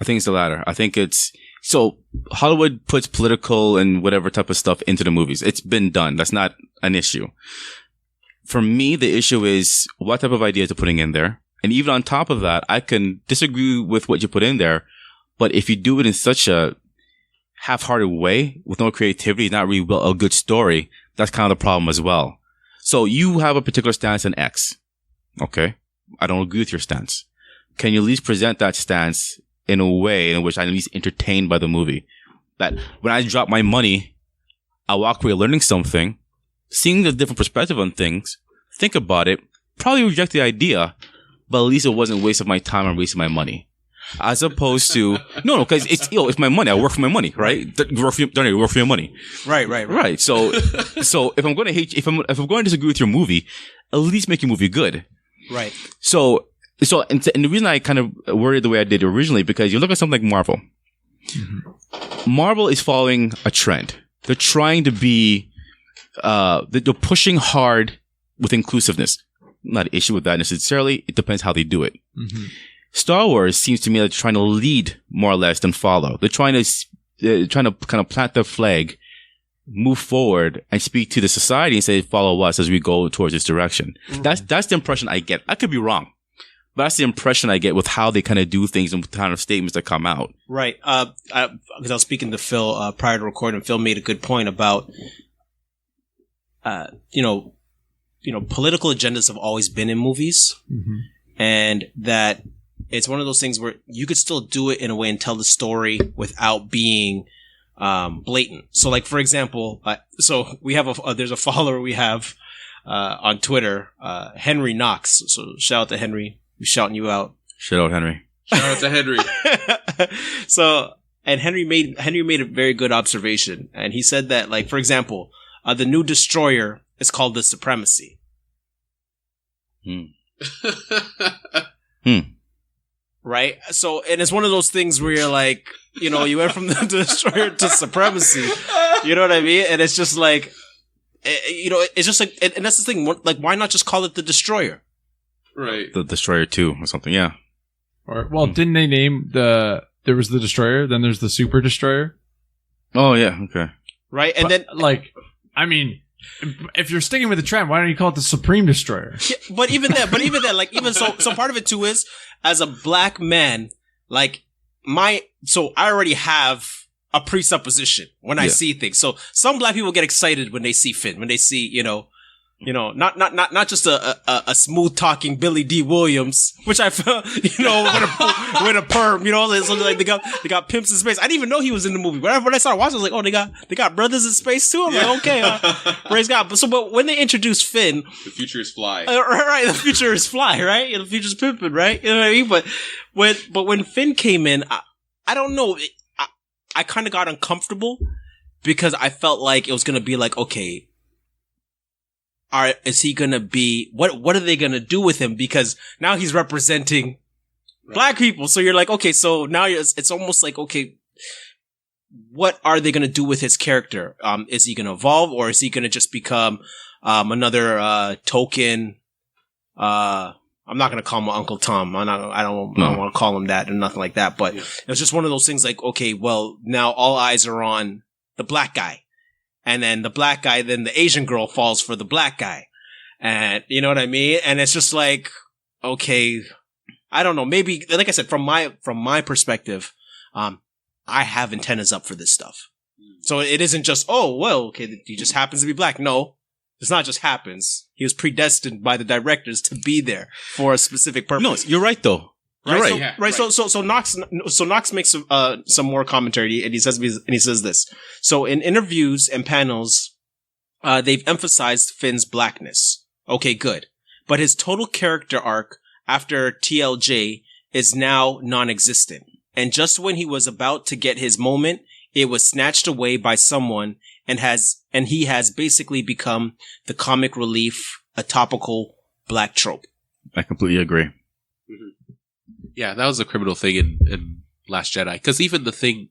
I think it's the latter. I think it's so Hollywood puts political and whatever type of stuff into the movies. It's been done. That's not an issue. For me, the issue is what type of ideas you're putting in there. And even on top of that, I can disagree with what you put in there. But if you do it in such a half-hearted way with no creativity, not really a good story, that's kind of the problem as well. So you have a particular stance on X. Okay. I don't agree with your stance. Can you at least present that stance in a way in which I'm at least entertained by the movie? That when I drop my money, I walk away learning something, seeing the different perspective on things, think about it, probably reject the idea, but at least it wasn't a waste of my time and wasting my money. As opposed to, no, because it's my money. I work for my money, right? You work for your money. Right. So if I'm going to hate, if I'm going to disagree with your movie, at least make your movie good. Right. So, and the reason I kind of worried the way I did originally, because you look at something like Marvel. Mm-hmm. Marvel is following a trend. They're trying to be, they're pushing hard with inclusiveness. Not an issue with that necessarily. It depends how they do it. Mm-hmm. Star Wars seems to me like they're trying to lead more or less than follow. They're trying to kind of plant their flag, move forward, and speak to the society and say, follow us as we go towards this direction. Mm-hmm. That's the impression I get. I could be wrong, but that's the impression I get with how they kind of do things and the kind of statements that come out. Right. Because I was speaking to Phil prior to recording. Phil made a good point about, political agendas have always been in movies, mm-hmm. and that it's one of those things where you could still do it in a way and tell the story without being blatant. So, like, for example, so we have there's a follower we have on Twitter, Henry Knox. So shout out to Henry. We're shouting you out. Shout out Henry. Shout out to Henry. So, and Henry made a very good observation, and he said that, like, for example, the new destroyer is called the Supremacy. Right? So, and it's one of those things where you're like, you went from the destroyer to supremacy. You know what I mean? And it's just like, it's just like, and that's the thing. Like, why not just call it the destroyer? Right. The Destroyer 2 or something, yeah. Or, well, didn't they name there was the destroyer, then there's the super destroyer? Oh, yeah, okay. Right? And then, like, I mean, if you're sticking with the trend, why don't you call it the Supreme Destroyer? Yeah, but even then, like, even so part of it too is, as a black man, like, so I already have a presupposition when I see things. So some black people get excited when they see Finn, when they see, not just a smooth talking Billy D. Williams, which I felt, with a perm, something like they got pimps in space. I didn't even know he was in the movie. When I started watching, I was like, oh, they got brothers in space too. I'm like, okay, praise God. But when they introduced Finn, the future is fly. Right, the future is fly, right? The future's pimping, right? You know what I mean? But when Finn came in, I don't know, I kind of got uncomfortable because I felt like it was gonna be like, okay, is he gonna be, what are they gonna do with him? Because now he's representing black people. So you're like, okay, so now it's almost like, okay, what are they gonna do with his character? Is he gonna evolve, or is he gonna just become, another, token, I'm not gonna call him Uncle Tom. I don't want to call him that or nothing like that, but it was just one of those things like, okay, well, now all eyes are on the black guy. And then the black guy, then the Asian girl falls for the black guy. And you know what I mean? And it's just like, okay, I don't know. Maybe, like I said, from my perspective, I have antennas up for this stuff. So it isn't just, oh, well, okay, he just happens to be black. No, it's not just happens. He was predestined by the directors to be there for a specific purpose. No, you're right though. You're right. So, Yeah, right. So Knox makes some more commentary, and he says this. So in interviews and panels, they've emphasized Finn's blackness. Okay, good. But his total character arc after TLJ is now non-existent. And just when he was about to get his moment, it was snatched away by someone, and he has basically become the comic relief, a topical black trope. I completely agree. Mm-hmm. Yeah, that was a criminal thing in Last Jedi. Because even the thing,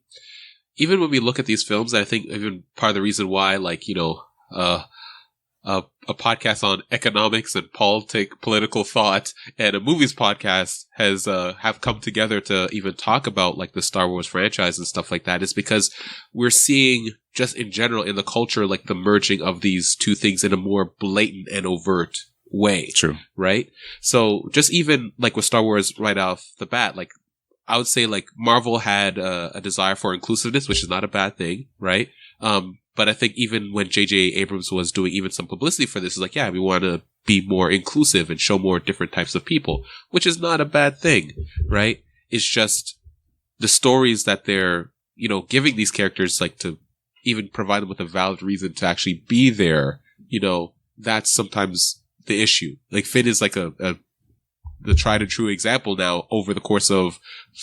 even when we look at these films, I think even part of the reason why, like, you know, a podcast on economics and political thought and a movies podcast has have come together to even talk about like the Star Wars franchise and stuff like that is because we're seeing just in general in the culture like the merging of these two things in a more blatant and overt way. True. Right? So just even like with Star Wars right off the bat, like I would say like Marvel had a desire for inclusiveness, which is not a bad thing, right? But I think even when J.J. Abrams was doing even some publicity for this, it's like, yeah, we want to be more inclusive and show more different types of people, which is not a bad thing, right? It's just the stories that they're, you know, giving these characters, like to even provide them with a valid reason to actually be there, you know, that's sometimes the issue. Like Finn is like the tried and true example now over the course of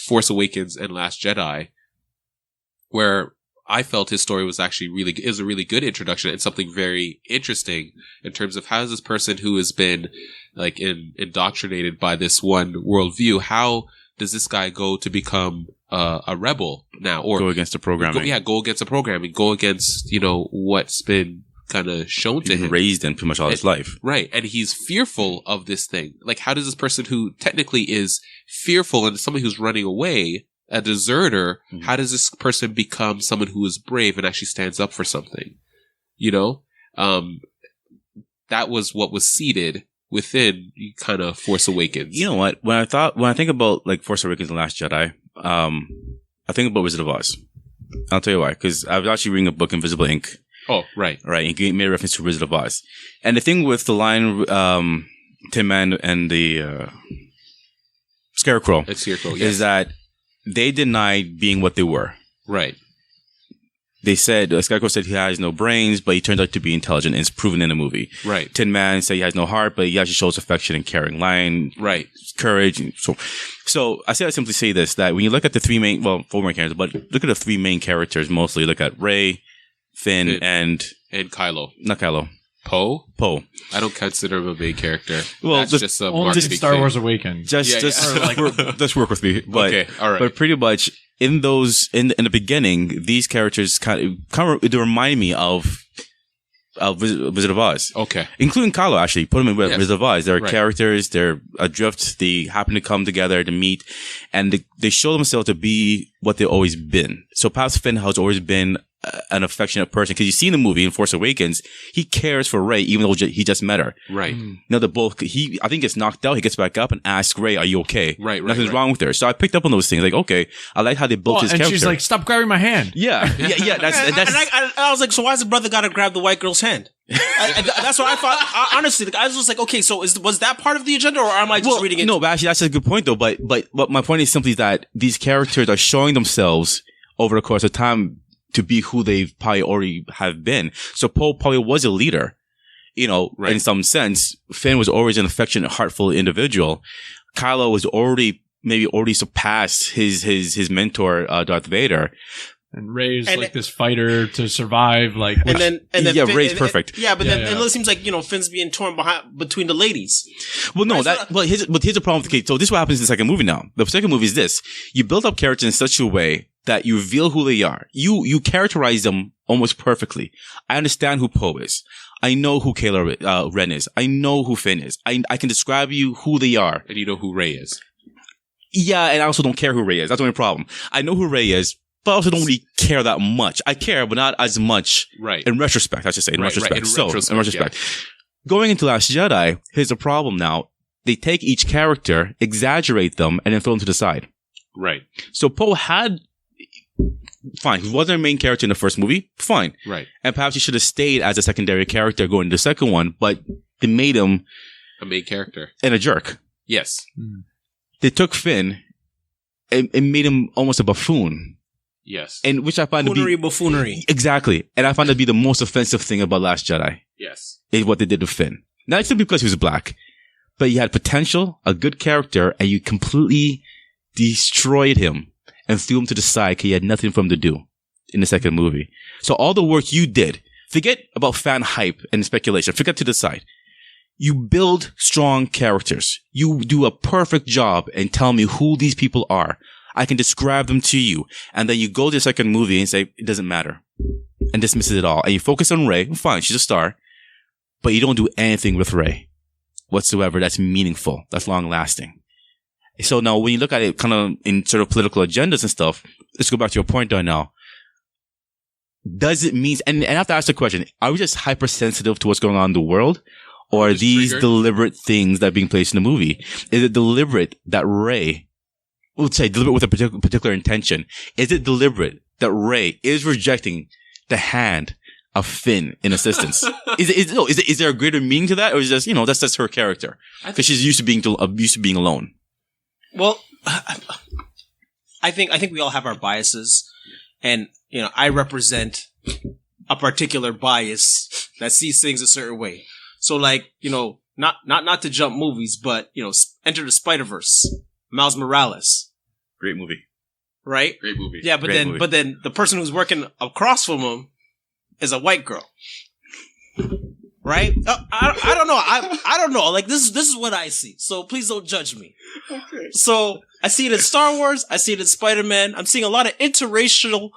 Force Awakens and Last Jedi, where I felt his story was actually is a really good introduction and something very interesting in terms of how is this person who has been like indoctrinated by this one worldview, how does this guy go to become a rebel now, or go against the programming? Go against the programming, go against, you know, what's been kind of shown to him, raised in pretty much all his life, right? And he's fearful of this thing. Like, how does this person who technically is fearful and somebody who's running away, a deserter, how does this person become someone who is brave and actually stands up for something? You know, that was what was seeded within kind of Force Awakens. You know what? When I think about like Force Awakens and Last Jedi, I think about Wizard of Oz. I'll tell you why. Because I was actually reading a book, Invisible Ink. Oh, right. Right. And he made a reference to Wizard of Oz. And the thing with the line, Tin Man and the Scarecrow, is that they denied being what they were. Right. They said, Scarecrow said he has no brains, but he turned out to be intelligent, and it's proven in the movie. Right. Tin Man said he has no heart, but he actually shows affection and caring. Lion, right. Courage. And so I simply say this, that when you look at the four main characters, but look at the three main characters mostly. Look at Rey, Finn, and Kylo. Not Kylo. Poe? Poe. I don't consider him a main character. Well, that's just a only marketing Star thing. Wars Awakens. Just work with me. But, okay, all right. But pretty much in the beginning, these characters kind of they remind me of Wizard of Oz. Okay. Including Kylo, actually. Put them in Wizard of Oz. They're Right. characters, they're adrift, they happen to come together to meet, and they show themselves to be what they've always been. So perhaps Finn has always been an affectionate person, because you see in the movie in Force Awakens, he cares for Rey even though he just met her. Right. You know, I think gets knocked out, he gets back up and asks Rey, "Are you okay?" Right. Nothing's wrong with her. So I picked up on those things, like, okay, I like how they built his and character. she's like, "Stop grabbing my hand." Yeah. That's I was like, so why does the brother got to grab the white girl's hand? That's what I thought. Honestly, I was just like, okay, so was that part of the agenda, or am I just reading it? No, but actually, that's a good point, though. But my point is simply that these characters are showing themselves over the course of time to be who they probably already have been. So Poe probably was a leader, you know, in some sense. Finn was always an affectionate, heartful individual. Kylo was already surpassed his mentor, Darth Vader. And Rey's like this fighter to survive, like, and then Finn, Rey's perfect. It seems like, you know, Finn's being torn between the ladies. Well, no, here's the problem. Okay, so this is what happens in the second movie now. The second movie is this: you build up characters in such a way that you reveal who they are. You characterize them almost perfectly. I understand who Poe is. I know who Kylo Ren is. I know who Finn is. I can describe you who they are. And you know who Rey is. Yeah, and I also don't care who Rey is. That's the only problem. I know who Rey is, but I also don't really care that much. I care, but not as much. Right. In retrospect, I should say. In retrospect. In retrospect. Going into Last Jedi, here's the problem now. They take each character, exaggerate them, and then throw them to the side. Right. So Poe fine, he wasn't a main character in the first movie. Fine. Right. And perhaps he should have stayed as a secondary character going into the second one, but they made him a main character. And a jerk. Yes. They took Finn and made him almost a buffoon. Yes. And which I find to be buffoonery. Exactly. And I find that to be the most offensive thing about Last Jedi. Yes. Is what they did to Finn. Not simply because he was black, but he had potential, a good character, and you completely destroyed him and threw him to the side because he had nothing for him to do in the second movie. So all the work you did, forget about fan hype and speculation, forget to the side. You build strong characters. You do a perfect job and tell me who these people are. I can describe them to you. And then you go to the second movie and say, it doesn't matter. And dismisses it all. And you focus on Rey. Fine, she's a star. But you don't do anything with Rey whatsoever that's meaningful, that's long lasting. So now when you look at it kind of in sort of political agendas and stuff, let's go back to your point, Darnell. Does it mean, and I have to ask the question, are we just hypersensitive to what's going on in the world? Or are these deliberate things that are being placed in the movie? Is it deliberate that Rey, we'll say deliberate with a particular intention, is it deliberate that Rey is rejecting the hand of Finn in assistance? Is there a greater meaning to that? Or is it just, that's just her character? Because she's used to being alone. Well, I think we all have our biases, and I represent a particular bias that sees things a certain way. So, like, not to jump movies, but Enter the Spider-Verse, Miles Morales, great movie, right? Great movie. Yeah, but then the person who's working across from him is a white girl. Right? I don't know. I don't know. Like, this is what I see. So please don't judge me. Okay. So I see it in Star Wars. I see it in Spider-Man. I'm seeing a lot of interracial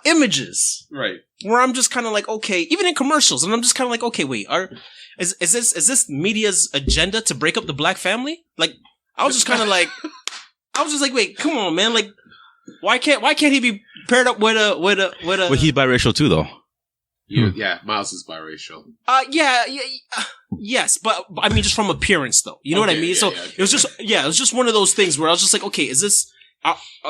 images. Right. Where I'm just kind of like, okay, even in commercials, and I'm just kind of like, okay, wait, is this media's agenda to break up the black family? Like, I was just kind of like, wait, come on, man. Like, why can't he be paired up with a? Well, he's biracial too, though. Yeah, Miles is biracial. Yes, but I mean, just from appearance, though. You know what I mean? So it was just one of those things where I was just like, okay, is this,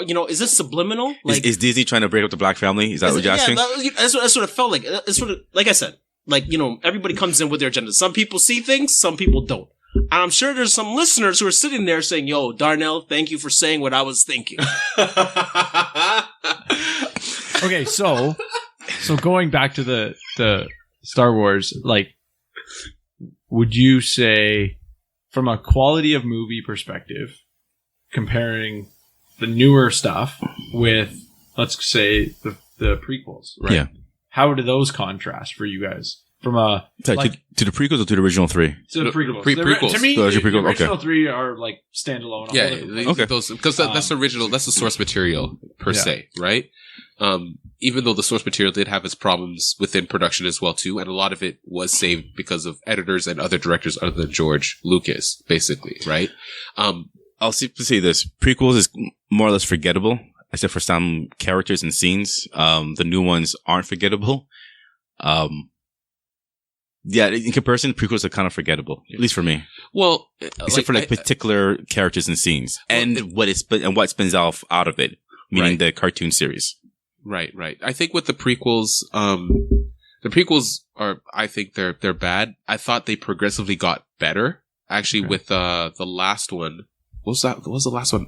is this subliminal? Like, is Disney trying to break up the black family? Is that what you're asking? That's what it felt like. It's sort of, like I said, like, everybody comes in with their agenda. Some people see things, some people don't. And I'm sure there's some listeners who are sitting there saying, yo, Darnell, thank you for saying what I was thinking. Okay, so going back to the Star Wars, like, would you say, from a quality of movie perspective, comparing the newer stuff with, let's say, the prequels, right? Yeah. How do those contrast for you guys? From a to the prequels or to the original three? To the prequels. Prequels. To me, the the original three are like standalone. Yeah, okay. Because that's original. That's the source material per se, right? Even though the source material did have its problems within production as well too, and a lot of it was saved because of editors and other directors other than George Lucas, basically, right? I'll say this: prequels is more or less forgettable, except for some characters and scenes. The new ones aren't forgettable. Yeah, in comparison, prequels are kind of forgettable, at least for me. Well, except for particular characters and scenes, and what spins off out of it, meaning the cartoon series. Right. I think with the prequels, I think they're bad. I thought they progressively got better. Actually, with the last one, what was the last one?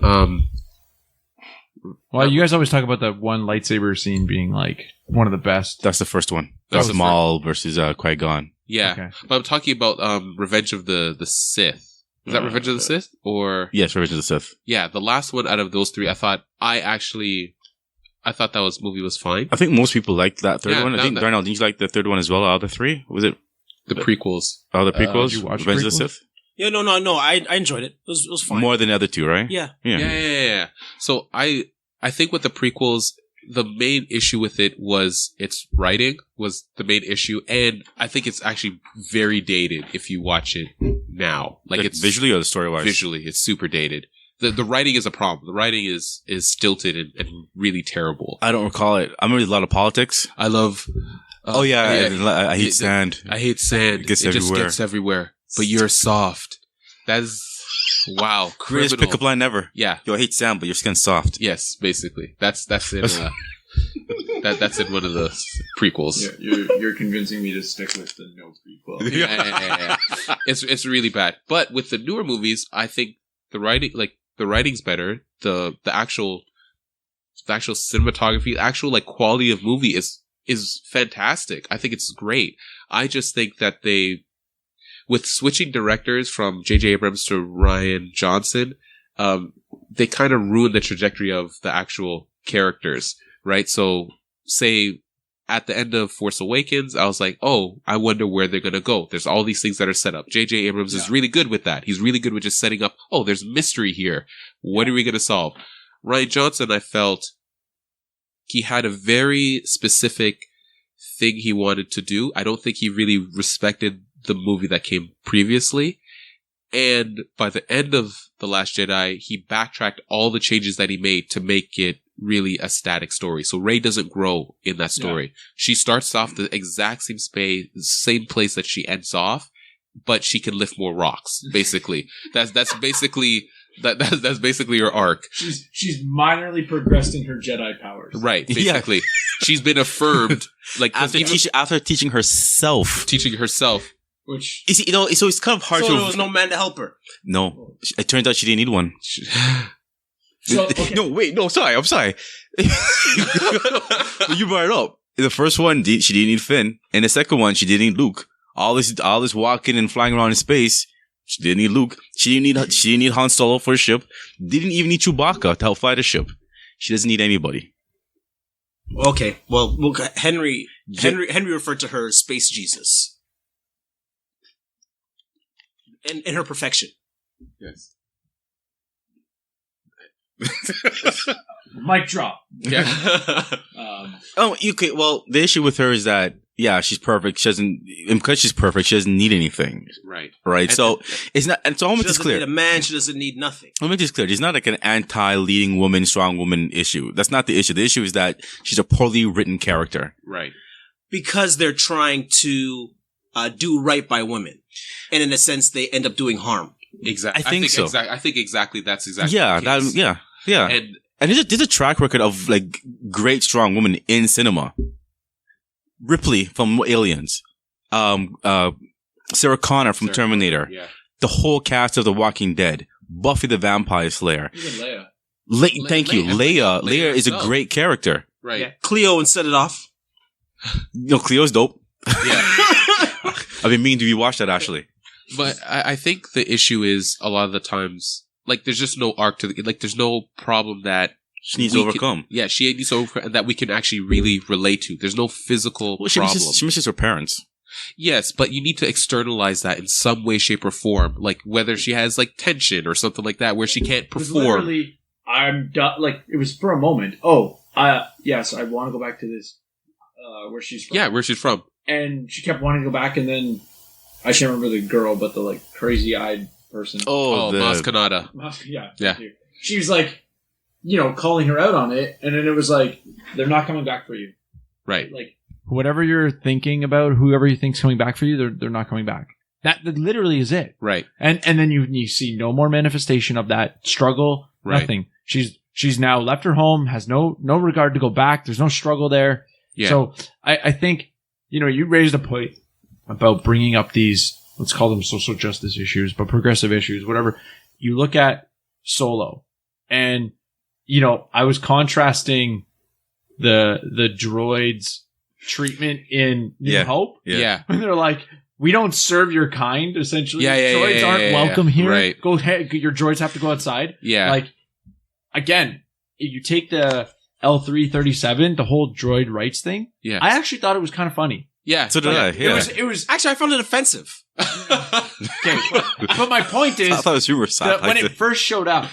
Well, you guys always talk about that one lightsaber scene being like one of the best. That's the first one. That's Maul versus Qui-Gon. Yeah, okay. But I'm talking about Revenge of the Sith. Is that Revenge of the Sith? Or yes, Revenge of the Sith. Yeah, the last one out of those three, I thought that movie was fine. I think most people liked that third one. I think Darnell, didn't you like the third one as well out of the three? Was it the prequels? Oh, the prequels. You watched Revenge prequels? of the Sith. Yeah, no. I enjoyed it. It was fine. More than the other two, right? Yeah. Yeah. So I think with the prequels, the main issue with it was its writing was the main issue, and I think it's actually very dated if you watch it now. Like it's visually or the story-wise? Visually, it's super dated. The writing is a problem. The writing is stilted and really terrible. I don't recall it. I remember a lot of politics. I love. I hate sand. I hate sand. It just gets everywhere. But you're soft. That is. Wow, Greatest pickup line ever. Yeah, yo, I hate sand, but your skin's soft. Yes, basically, that's in that's in one of the prequels. Yeah, you're convincing me to stick with the no prequel. Yeah. It's really bad. But with the newer movies, I think the writing's better. The actual cinematography, actual quality of movie is fantastic. I think it's great. I just think that with switching directors from J.J. Abrams to Rian Johnson, they kind of ruined the trajectory of the actual characters, right? So, say at the end of Force Awakens, I was like, oh, I wonder where they're going to go. There's all these things that are set up. J.J. Abrams is really good with that. He's really good with just setting up, oh, there's mystery here. What are we going to solve? Rian Johnson, I felt he had a very specific thing he wanted to do. I don't think he really respected the movie that came previously. And by the end of The Last Jedi, he backtracked all the changes that he made to make it really a static story. So Rey doesn't grow in that story. Yeah. She starts off the exact same space, same place that she ends off, but she can lift more rocks. Basically, that's basically that's basically her arc. She's minorly progressed in her Jedi powers. Right. Basically, she's been affirmed. Like after teaching herself. Which you see, so it's kind of hard so to. There was no man to help her. No, it turns out she didn't need one. So, okay. I'm sorry. You brought it up. In the first one, she didn't need Finn. In the second one, she didn't need Luke. All this walking and flying around in space, she didn't need Luke. She didn't need Han Solo for a ship. Didn't even need Chewbacca to help fly the ship. She doesn't need anybody. Okay, well, Henry referred to her as Space Jesus. In her perfection. Yes. Mic drop. Yeah. Well, the issue with her is that, yeah, she's perfect. Because she's perfect, she doesn't need anything. Right. Right. So it's not, and so I'll make this clear. She doesn't need a man. She doesn't need nothing. I'll make this clear. It's not like an anti-leading woman, strong woman issue. That's not the issue. The issue is that she's a poorly written character. Right. Because they're trying to do right by women. And in a sense, they end up doing harm. Exactly. I think so. I think exactly that's exactly yeah, the case. Yeah. And there's a track record of like great strong women in cinema. Ripley from Aliens, Sarah Connor from Terminator, the whole cast of The Walking Dead, Buffy the Vampire Slayer. Even Leia. Thank you, Leia. Leia is a great character. Right. Yeah. Cleo and Set It Off. Cleo's dope. Yeah. I've been meaning to rewatch that actually. But I think the issue is a lot of the times, like, there's just no arc to there's no problem that she needs to overcome. She needs to overcome, and that we can actually really relate to. There's no physical problem. She misses her parents. Yes, but you need to externalize that in some way, shape, or form. Like, whether she has, like, tension or something like that, where she can't perform. Literally, I'm done. Like, it was for a moment. Yes, I want to go back to this, where she's from. Yeah, where she's from. And she kept wanting to go back, and then I can't remember the girl, but the like crazy-eyed person. Maz Kanata. Yeah. She was like, calling her out on it, and then it was like, they're not coming back for you. Right. Like, whatever you're thinking about, whoever you think's coming back for you, they're not coming back. That literally is it. Right. And then you see no more manifestation of that struggle. Right. Nothing. She's now left her home, has no regard to go back. There's no struggle there. Yeah. So I think, you raised a point about bringing up these, let's call them social justice issues, but progressive issues, whatever. You look at Solo, and, I was contrasting the droids' treatment in New Hope. Yeah. When they're like, we don't serve your kind, essentially. Droids aren't welcome here. Right. Go ahead. Your droids have to go outside. Yeah. Like, again, if you take the L337, the whole droid rights thing. Yeah. I actually thought it was kind of funny. Yeah. So did I. Yeah. It was Actually, I found it offensive. okay. But my point is, I thought it was humor. when it first showed up,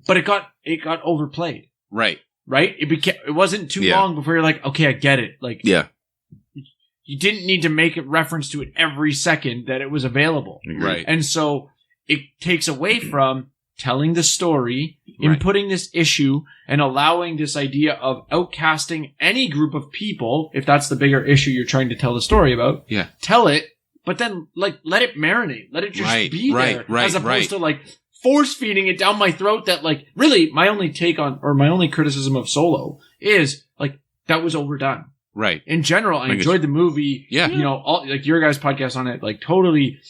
but it got overplayed. Right. Right? It wasn't too long before you're like, okay, I get it. Like, you didn't need to make a reference to it every second that it was available. Right. And so it takes away from telling the story, inputting this issue, and allowing this idea of outcasting any group of people, if that's the bigger issue you're trying to tell the story about. Yeah. Tell it, but then let it marinate. Let it just be there. As opposed to like force feeding it down my throat that like, really, my only criticism of Solo is like, that was overdone. Right. In general, I enjoyed the movie. Yeah. All like your guys' podcast on it, like totally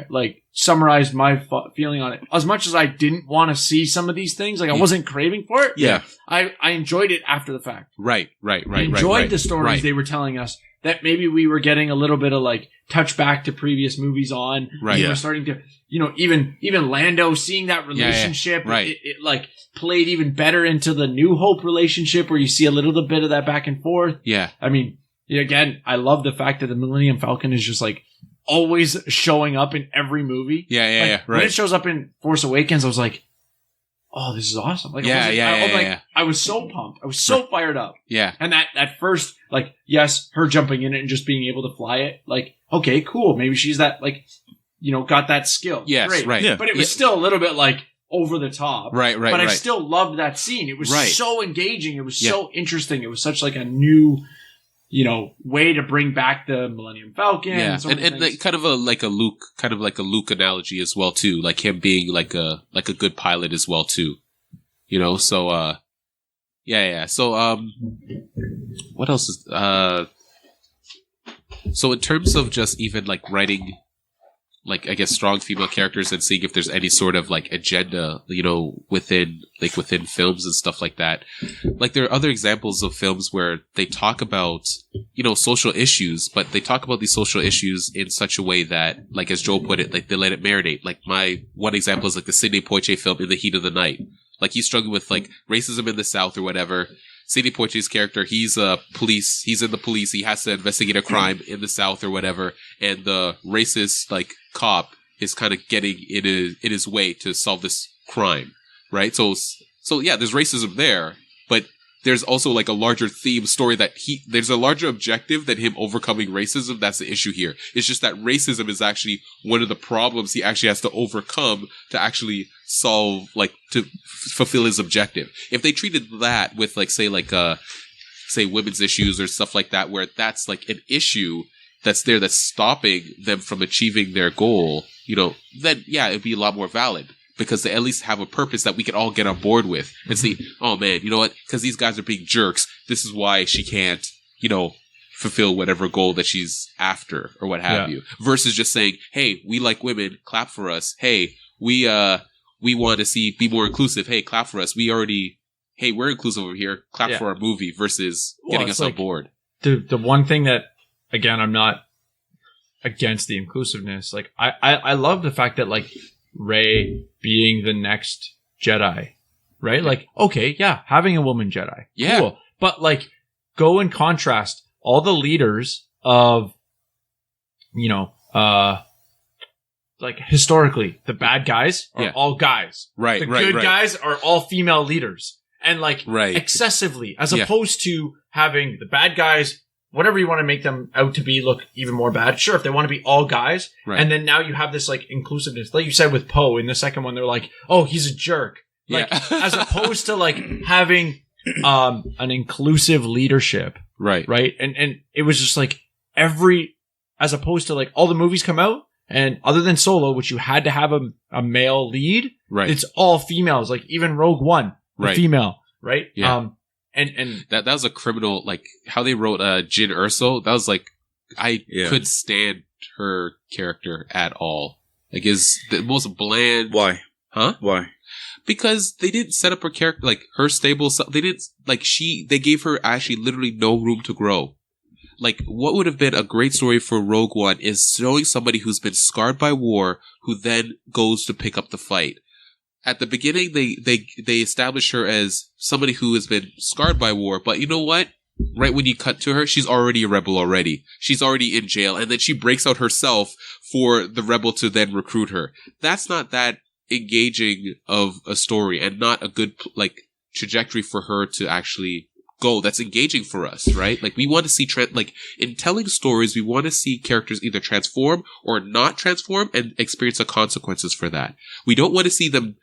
like summarized my feeling on it. As much as I didn't want to see some of these things, like I wasn't craving for it. Yeah. I enjoyed it after the fact. Right. I enjoyed the stories they were telling us that maybe we were getting a little bit of like touch back to previous movies on. Right. We were starting to, even Lando seeing that relationship. Right. It like played even better into the New Hope relationship where you see a little bit of that back and forth. Yeah. I mean, again, I love the fact that the Millennium Falcon is just like always showing up in every movie. Yeah, When it shows up in Force Awakens, I was like, oh, this is awesome. Like, I was so pumped. I was so fired up. Yeah. And that first, like, yes, her jumping in it and just being able to fly it, like, okay, cool. Maybe she's that, like, got that skill. Yes, great. right. Yeah. But it was still a little bit like over the top. Right. But I still loved that scene. It was so engaging. It was so interesting. It was such like a new, way to bring back the Millennium Falcon. Yeah, and like, kind of like a Luke analogy as well too, like him being like a good pilot as well too, So yeah. So what else is so in terms of just even like writing, like I guess strong female characters and seeing if there's any sort of like agenda, within films and stuff like that. Like there are other examples of films where they talk about, social issues, but they talk about these social issues in such a way that, like as Joel put it, like they let it marinate. Like my one example is like the Sidney Poitier film In the Heat of the Night. Like he's struggling with like racism in the South or whatever. Sidney Poitier's character, he's in the police, he has to investigate a crime in the South or whatever, and the racist like cop is kind of getting in his way to solve this crime, right? So yeah, there's racism there, but there's also like a larger theme story that there's a larger objective than him overcoming racism. That's the issue here. It's just that racism is actually one of the problems he actually has to overcome to actually solve, like, to fulfill his objective. If they treated that with like, say women's issues or stuff like that, where that's like an issue that's stopping them from achieving their goal, then yeah, it'd be a lot more valid. Because they at least have a purpose that we can all get on board with and see, oh man, you know what? Because these guys are being jerks. This is why she can't, fulfill whatever goal that she's after or what have you. Versus just saying, hey, we like women, clap for us. Hey, we want to be more inclusive. Hey, clap for us. We're inclusive over here. Clap for our movie versus getting us on board. The one thing that, again, I'm not against the inclusiveness. Like I love the fact that like Rey being the next Jedi, right? Like, okay, yeah, having a woman Jedi. Yeah. Cool. But like, go and contrast all the leaders of, like historically, the bad guys are all guys. Right. The good guys are all female leaders. And like, excessively, as opposed to having the bad guys, whatever you want to make them out to be, look even more bad. Sure, if they want to be all guys. Right. And then now you have this like inclusiveness. Like you said with Poe in the second one, they're like, oh, he's a jerk. Like, as opposed to like having an inclusive leadership. Right. Right. And it was just like as opposed to like all the movies come out and other than Solo, which you had to have a male lead. Right. It's all females. Like even Rogue One, a female. Right. Yeah. And that was a criminal, like how they wrote Jyn Erso. That was like, I couldn't stand her character at all. Like, is the most bland. Why? Huh? Why? Because they didn't set up her character, like her stable. They didn't they gave her actually literally no room to grow. Like, what would have been a great story for Rogue One is showing somebody who's been scarred by war, who then goes to pick up the fight. At the beginning, they establish her as somebody who has been scarred by war, but you know what? Right when you cut to her, she's already a rebel already. She's already in jail, and then she breaks out herself for the rebel to then recruit her. That's not that engaging of a story, and not a good, like, trajectory for her to actually go. That's engaging for us, right? Like, we want to see, in telling stories, we want to see characters either transform or not transform and experience the consequences for that. We don't want to see them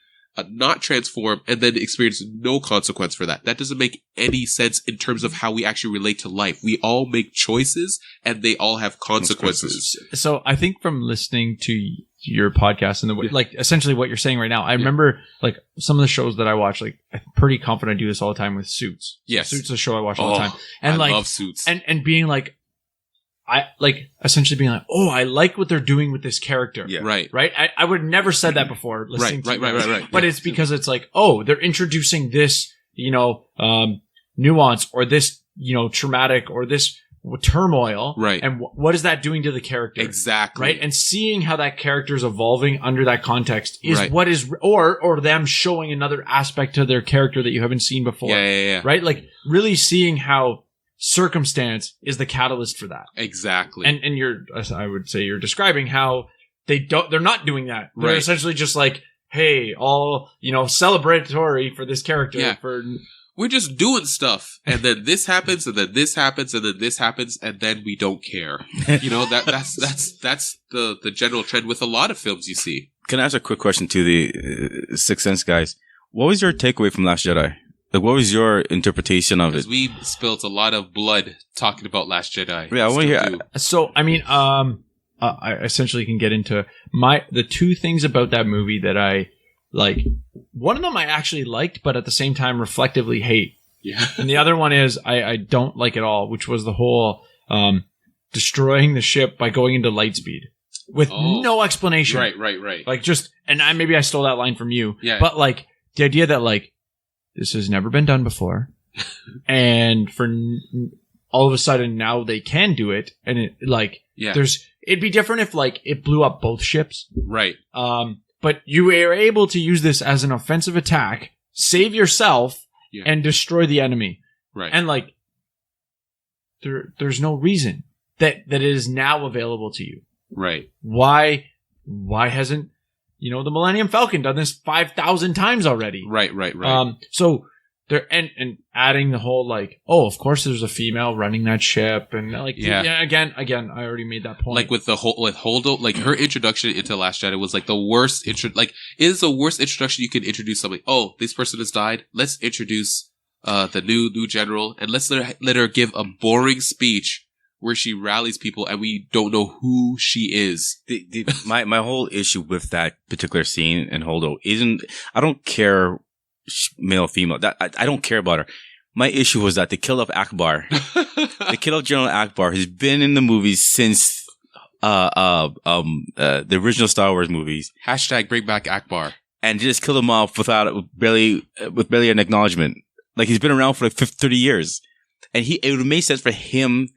not transform and then experience no consequence for that. That doesn't make any sense in terms of how we actually relate to life. We all make choices and they all have consequences. So I think from listening to your podcast and the way, like essentially what you're saying right now, I remember like some of the shows that I watch, like I'm pretty confident I do this all the time with Suits. Yes. Suits is a show I watch all the time. And I love Suits. And being like, I like essentially being like, oh, I like what they're doing with this character. Yeah. Right. I would have never said that before listening to Right. But it's because it's like, oh, they're introducing this, nuance or this, traumatic or this turmoil. Right. And what is that doing to the character? Exactly. Right. And seeing how that character is evolving under that context is what is, or them showing another aspect to their character that you haven't seen before. Yeah. Right. Like really seeing how circumstance is the catalyst for that. Exactly. And I would say you're describing how they're not doing that. They're essentially just like, hey, all, celebratory for this character. Yeah. We're just doing stuff, and then this happens, and then this happens, and then this happens, and then we don't care. That's the general trend with a lot of films you see. Can I ask a quick question to the Sixth Sense guys? What was your takeaway from Last Jedi? Like, what was your interpretation of it? Because we spilled a lot of blood talking about Last Jedi. Yeah, I want to hear. So, I mean, I essentially can get into the two things about that movie that I like. One of them I actually liked, but at the same time reflectively hate. Yeah. And the other one is I don't like at all, which was the whole destroying the ship by going into light speed with no explanation. Right. Like maybe I stole that line from you. Yeah. But like the idea that like this has never been done before, and for all of a sudden now they can do it, and it'd be different if like it blew up both ships. Right. But you were able to use this as an offensive attack, save yourself, and destroy the enemy. Right. And like, there's no reason that it is now available to you. Right. Why hasn't, the Millennium Falcon done this 5,000 times already? Right. So there, and adding the whole like, of course there's a female running that ship, and like, again, I already made that point. Like with Holdo, like her introduction into Last Jedi was like the worst it is the worst introduction you can introduce somebody. Oh, this person has died. Let's introduce the new general, and let's let her give a boring speech where she rallies people, and we don't know who she is. My whole issue with that particular scene in Holdo isn't, I don't care male, female, that I don't care about her. My issue was that they killed off Akbar. They killed off General Akbar, who's been in the movies since the original Star Wars movies. # bring back Akbar. And just killed him off with barely an acknowledgement. Like, he's been around for like 30 years. And it would make sense for him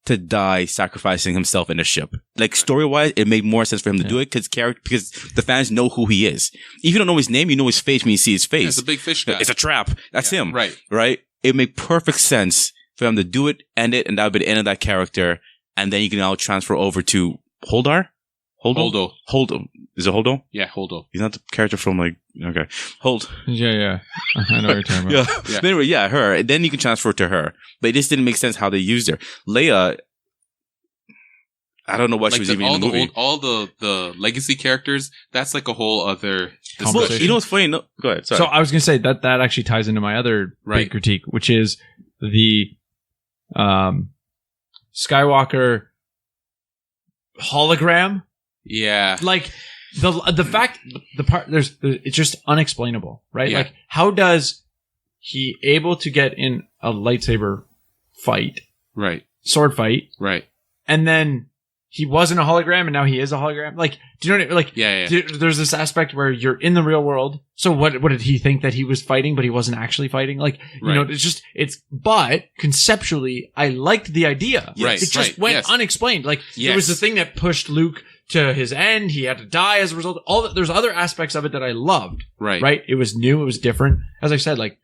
to die sacrificing himself in a ship. Like, story-wise, it made more sense for him to do it because the fans know who he is. If you don't know his name, you know his face when you see his face. Yeah, it's a big fish guy. It's a trap. That's him. Right. It made perfect sense for him to do it, end it, and that would be the end of that character. And then you can now transfer over to Holdo. Is it Holdo? Yeah, Holdo. He's not the character from okay. Yeah. I know what you're talking about. But anyway, her. And then you can transfer to her. But it just didn't make sense how they used her. Leia, I don't know what she was even in the movie. All the legacy characters, that's like a whole other discussion. You know what's funny? No, go ahead. Sorry. So I was going to say that actually ties into my other big critique, which is the Skywalker hologram. Yeah. Like the fact, the part, it's just unexplainable, right? Yeah. Like, how does he able to get in a lightsaber fight? Right. Sword fight. Right. And then he wasn't a hologram and now he is a hologram. Like, do you know what I mean? Like, yeah. There's this aspect where you're in the real world. So what did he think that he was fighting, but he wasn't actually fighting? Like, but conceptually, I liked the idea. Yes. It just went unexplained. Like, it was the thing that pushed Luke to his end. He had to die as a result. There's other aspects of it that I loved. Right. It was new. It was different. As I said, like,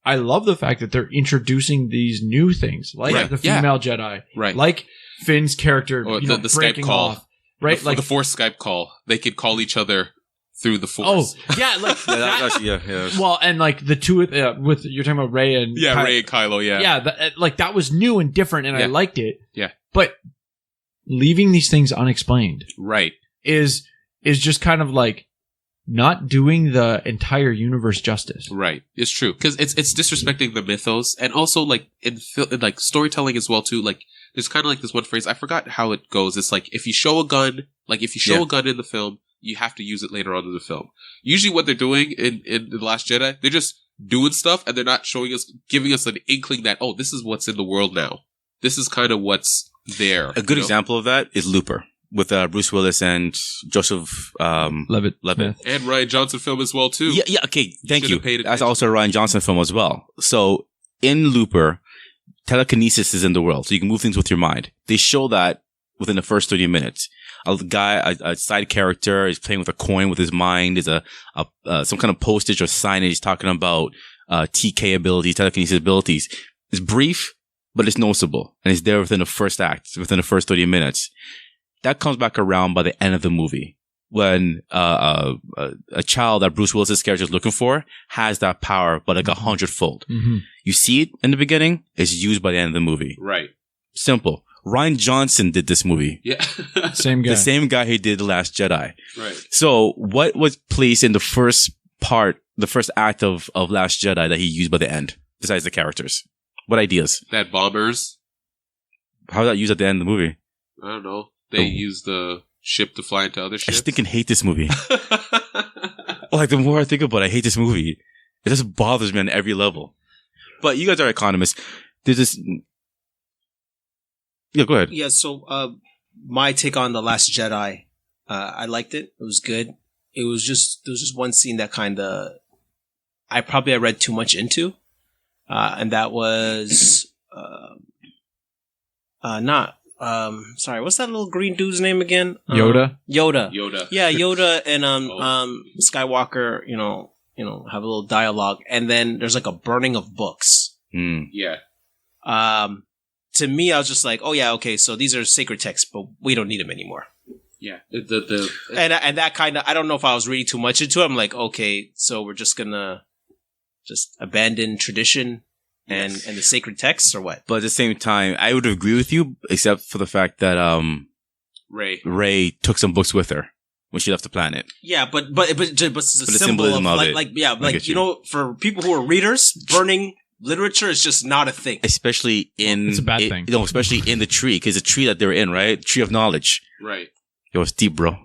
I love the fact that they're introducing these new things, like the female Jedi, like Finn's character, the breaking Skype call, off, right? Like the Force Skype call, they could call each other through the Force. Oh, yeah, like yeah. Well, and like the two with you're talking about Rey and Rey and Kylo, that was new and different, and I liked it. Yeah, but leaving these things unexplained, is just kind of like not doing the entire universe justice. Right. It's true. Because it's disrespecting the mythos, and also like in like storytelling as well too. Like there's kind of like this one phrase, I forgot how it goes. It's like if you show a gun in the film, you have to use it later on in the film. Usually what they're doing in The Last Jedi, they're just doing stuff and they're not giving us an inkling that, oh, this is what's in the world now. This is kind of what's there. A good example of that is Looper, with Bruce Willis and Joseph Levitt. And Rian Johnson film as well, too. Yeah, okay, thank you. That's also a Rian Johnson film as well. So, in Looper, telekinesis is in the world, so you can move things with your mind. They show that within the first 30 minutes. A side character is playing with a coin with his mind. There's some kind of postage or signage talking about TK abilities, telekinesis abilities. It's brief, but it's noticeable and it's there within the first act, within the first 30 minutes. That comes back around by the end of the movie when a child that Bruce Willis's character is looking for has that power, but like 100-fold. Mm-hmm. You see it in the beginning, it's used by the end of the movie. Right. Simple. Rian Johnson did this movie. Yeah. Same guy. The same guy who did The Last Jedi. Right. So what was placed in the first part, the first act of Last Jedi that he used by the end, besides the characters? What ideas? That bombers. How was that used at the end of the movie? I don't know. They use the ship to fly into other I ships. just think hate this movie. Like, the more I think about it, I hate this movie. It just bothers me on every level. But you guys are economists. There's this... Yeah, go ahead. Yeah, so my take on The Last Jedi, I liked it. It was good. There was just one scene that kind of I read too much into, and that was sorry, what's that little green dude's name again? Yoda. Yoda. Yeah, Yoda and Skywalker. Have a little dialogue, and then there's like a burning of books. Yeah. To me, I was just like, oh yeah, okay, so these are sacred texts, but we don't need them anymore. Yeah. And that kind of, I don't know if I was reading too much into it. I'm like, okay, so we're just gonna abandon tradition and the sacred texts, or what? But at the same time, I would agree with you, except for the fact that Rey took some books with her when she left the planet. Yeah, but it's a symbol symbolism of it. For people who are readers, burning literature is just not a thing. Especially it's a bad thing. Especially in the tree, because the tree that they're in, right? Tree of knowledge. Right. It was deep, bro.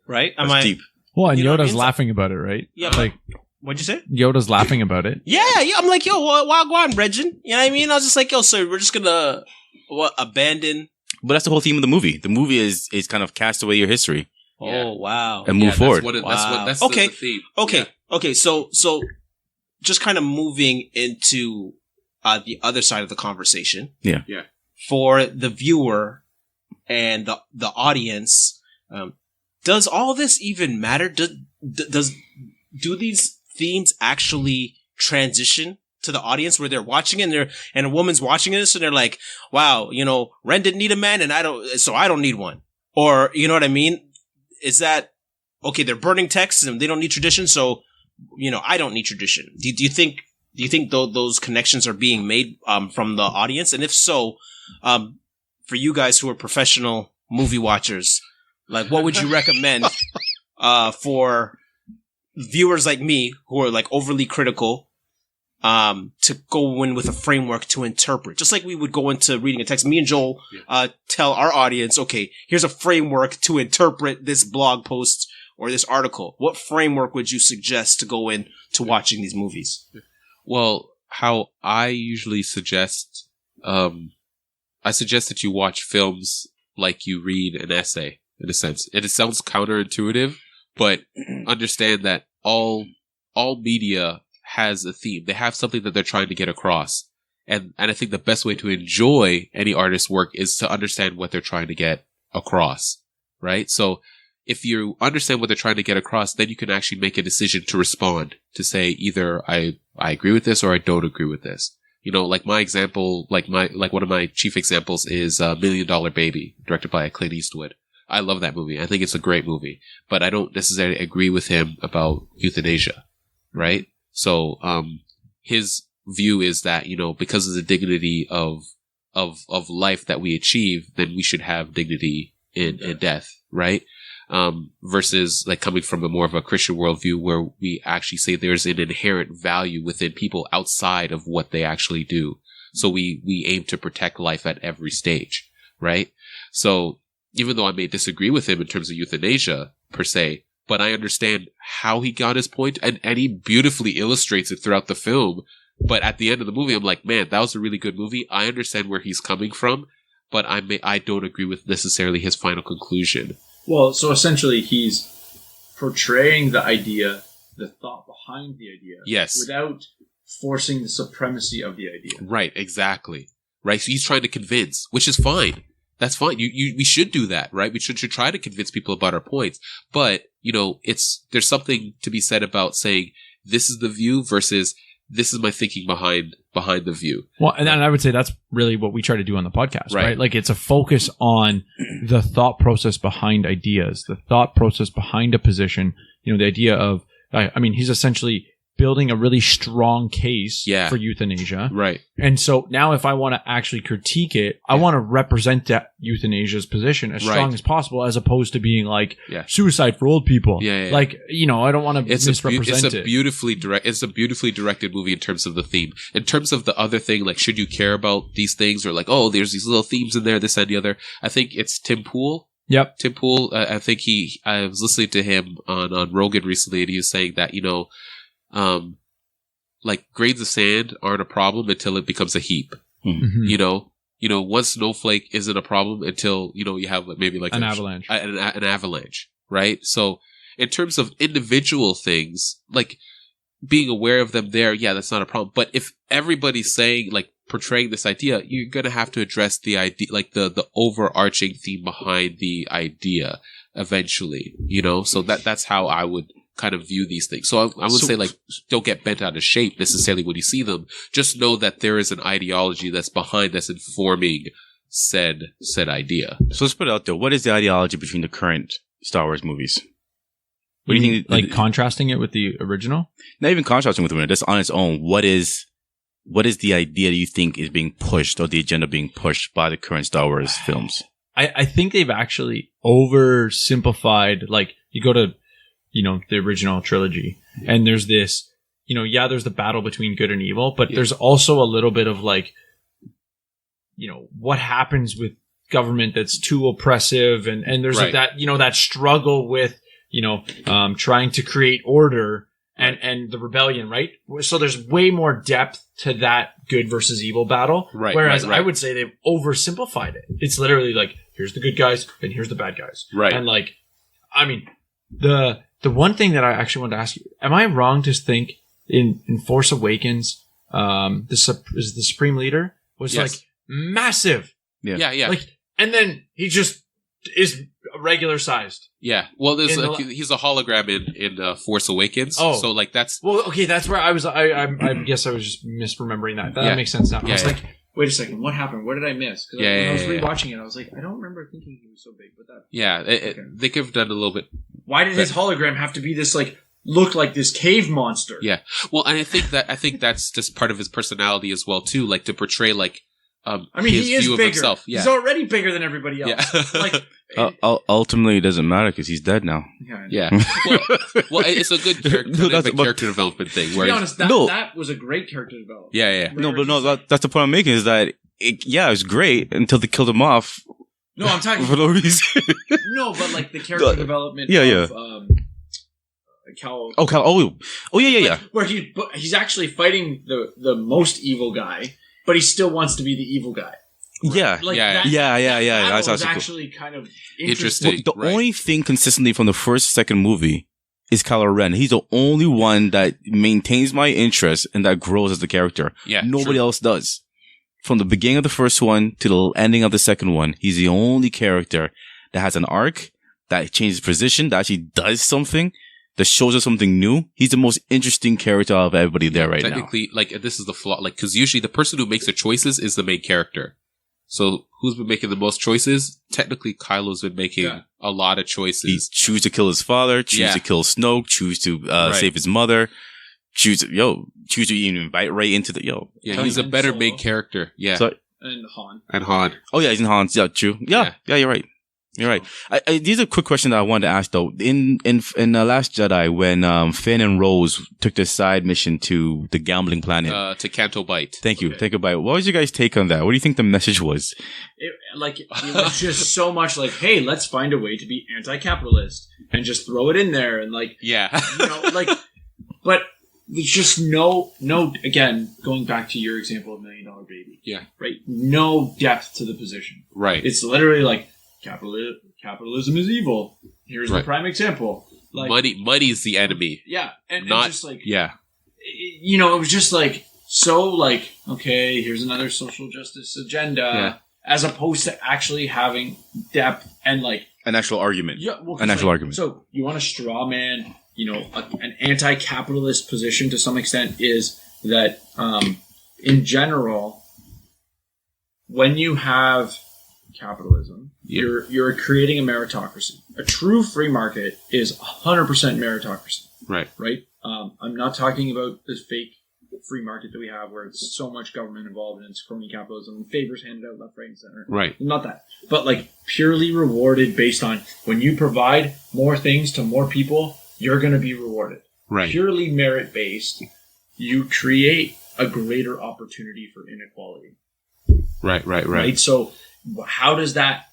Right? Deep. Well, and Yoda's laughing about it, right? Yeah. Like, what'd you say? Yoda's laughing about it. Yeah. I'm like, yo, why go on, Regin? You know what I mean? I was just like, yo, so we're just gonna abandon. But that's the whole theme of the movie. The movie is kind of cast away your history. Oh, wow. And move forward. That's okay. The theme. Okay. Yeah. Okay. So just kind of moving into the other side of the conversation. Yeah. Yeah. For the viewer and the audience, does all this even matter? Do these themes actually transition to the audience where they're watching it and a woman's watching this and they're like, wow, Ren didn't need a man and I don't need one. Or, you know what I mean? Is that, okay, they're burning texts and they don't need tradition, so, I don't need tradition. Do you think those connections are being made from the audience? And if so, for you guys who are professional movie watchers, like, what would you recommend for viewers like me who are like overly critical to go in with a framework to interpret? Just like we would go into reading a text. Me and Joel tell our audience, okay, here's a framework to interpret this blog post or this article. What framework would you suggest to go in to watching these movies? Well, how I usually suggest, I suggest that you watch films like you read an essay, in a sense. And it sounds counterintuitive, but understand that all media has a theme. They have something that they're trying to get across. And I think the best way to enjoy any artist's work is to understand what they're trying to get across, right? So if you understand what they're trying to get across, then you can actually make a decision to respond, to say either I agree with this or I don't agree with this. Like my example, like one of my chief examples is $1 Million Baby, directed by Clint Eastwood. I love that movie. I think it's a great movie, but I don't necessarily agree with him about euthanasia, right? So, his view is that, because of the dignity of life that we achieve, then we should have dignity in death, right? Versus like coming from a more of a Christian worldview where we actually say there's an inherent value within people outside of what they actually do. So we aim to protect life at every stage, right? So even though I may disagree with him in terms of euthanasia per se, but I understand how he got his point and he beautifully illustrates it throughout the film. But at the end of the movie, I'm like, man, that was a really good movie. I understand where he's coming from, but I don't agree with necessarily his final conclusion. Well, so essentially he's portraying the idea, the thought behind the idea. Yes. Without forcing the supremacy of the idea. Right, exactly. Right, so he's trying to convince, which is fine. That's fine. We should do that, right? We should try to convince people about our points. But, there's something to be said about saying this is the view versus this is my thinking behind the view. Well, and I would say that's really what we try to do on the podcast, right? Like it's a focus on the thought process behind ideas, the thought process behind a position. You know, the idea of, I mean, he's essentially building a really strong case for euthanasia. Right. And so now if I want to actually critique it, I want to represent that euthanasia's position as strong as possible, as opposed to being like suicide for old people. Like, you know, I don't want to misrepresent it. It's a beautifully directed movie in terms of the theme. In terms of the other thing, like, should you care about these things, or like, oh, there's these little themes in there, this and the other. I think it's Tim Pool. Yep. Tim Pool. I think I was listening to him on Rogan recently, and he was saying that, you know, like grains of sand aren't a problem until it becomes a heap. Mm-hmm. You know, one snowflake isn't a problem until, you know, you have maybe like an avalanche, an avalanche, right? So in terms of individual things, like being aware of them there, that's not a problem. But if everybody's saying, like, portraying this idea, you're going to have to address the idea, like the overarching theme behind the idea eventually, you know? So that's how I would kind of view these things. So I would say, like, don't get bent out of shape necessarily when you see them. Just know that there is an ideology that's behind, that's informing said idea. So let's put it out there. What is the ideology between the current Star Wars movies? What do you think? Like contrasting it with the original? Not even contrasting with the original. Just on its own. What is the idea that you think is being pushed, or the agenda being pushed by the current Star Wars films? I think they've actually oversimplified. Like, you go to, you know, the original trilogy, and there's this, you know, there's the battle between good and evil, but there's also a little bit of, like, you know, what happens with government that's too oppressive, and there's like that, you know, that struggle with, you know, trying to create order and the rebellion, right? So there's way more depth to that good versus evil battle. Right. Whereas I would say they've oversimplified it. It's literally like, here's the good guys and here's the bad guys. Right. And, like, I mean, the one thing that I actually wanted to ask you, am I wrong to think in Force Awakens, the Supreme Leader was like massive? Yeah. Like, and then he just is regular sized. Yeah. Well, there's he's a hologram in Force Awakens. Oh, so like that's okay. That's where I was. I guess I was just misremembering that. That makes sense now. I was like, wait a second, what happened? What did I miss? Because when I was rewatching it, I was like, I don't remember thinking he was so big. But that they could have done a little bit. Why did his hologram have to be this, like, look like this cave monster? Yeah. Well, and I think that's just part of his personality as well too, like to portray, like, I mean, his he is view bigger. of himself. Yeah. He's already bigger than everybody else. Yeah. Like, ultimately, it doesn't matter because he's dead now. Yeah. Well, it's a good character development thing. To be honest, that was a great character development. Yeah. That's the point I'm making, is that it's great until they killed him off. No, I'm talking for no reason. No, but like the character development. Of, Cal. Yeah. Where he's actually fighting the most evil guy, but he still wants to be the evil guy. Yeah. Like Yeah. That's actually kind of interesting. The only thing consistently from the first, second movie is Kylo Ren. He's the only one that maintains my interest and that grows as a character. Yeah. Nobody else does. From the beginning of the first one to the ending of the second one, he's the only character that has an arc, that changes position, that actually does something, that shows us something new. He's the most interesting character of everybody there right now. Technically, like, this is the flaw, like, because usually the person who makes the choices is the main character. So who's been making the most choices? Technically, Kylo's been making a lot of choices. He choose to kill his father, choose to kill Snoke, choose to save his mother, choose to even invite Rey into the Yeah, he's a better main charak Yeah. So, and Han. Oh yeah, he's in Han. Yeah, true. Yeah, you're right. You're right. These are a quick question that I wanted to ask though. In Last Jedi, when Finn and Rose took their side mission to the gambling planet, to Canto Bight. Thank you. Take a bite. What was your guys' take on that? What do you think the message was? It was just so much like, hey, let's find a way to be anti-capitalist and just throw it in there and like, you know, like, but there's just no. Again, going back to your example of $1 Million Baby. Yeah. Right. No depth to the position. Right. It's literally like, capitalism is evil. Here's the prime example. Like, money's the enemy. Yeah, and just like you know, it was just like so like, okay, here's another social justice agenda, as opposed to actually having depth and like an actual argument. Yeah, well, an actual argument. So you want a straw man, you know, an anti-capitalist position to some extent is that in general, when you have capitalism, you're creating a meritocracy. A true free market is 100% meritocracy. Right. Right? I'm not talking about this fake free market that we have where it's so much government involved and it's crony capitalism and favors handed out left, right, and center. Right. Not that. But like purely rewarded based on when you provide more things to more people, you're going to be rewarded. Right. Purely merit based, you create a greater opportunity for inequality. Right. So how does that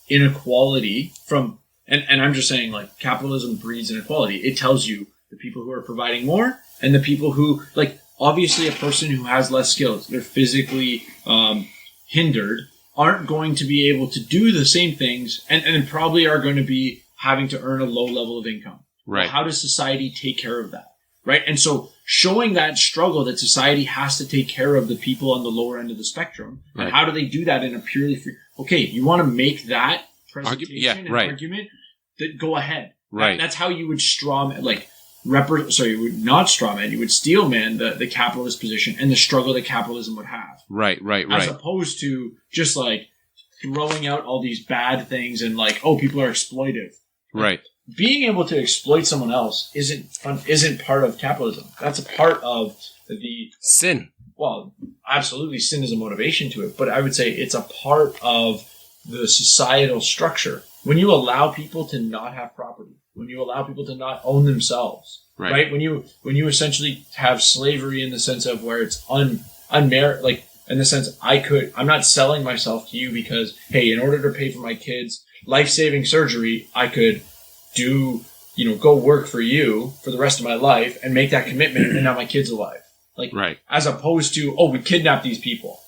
inequality from, and I'm just saying like capitalism breeds inequality. It tells you the people who are providing more and the people who, like, obviously a person who has less skills, they're physically hindered, aren't going to be able to do the same things and probably are going to be having to earn a low level of income. Right. Well, how does society take care of that? Right. And so showing that struggle that society has to take care of the people on the lower end of the spectrum. Right. And how do they do that in a purely free? Okay, you want to make that presentation argument, that go ahead. Right. That's how you would you would not straw man, you would steel man the capitalist position and the struggle that capitalism would have. Right. As opposed to just like throwing out all these bad things and like, oh, people are exploitive. Right. Being able to exploit someone else isn't part of capitalism. That's a part of the sin. Well, absolutely, sin is a motivation to it, but I would say it's a part of the societal structure. When you allow people to not have property, when you allow people to not own themselves, right? When you essentially have slavery in the sense of where it's unmerit, like in the sense I'm not selling myself to you because, hey, in order to pay for my kids' life-saving surgery, I could go work for you for the rest of my life and make that commitment and now my kid's alive. Like, as opposed to, oh, we kidnapped these people,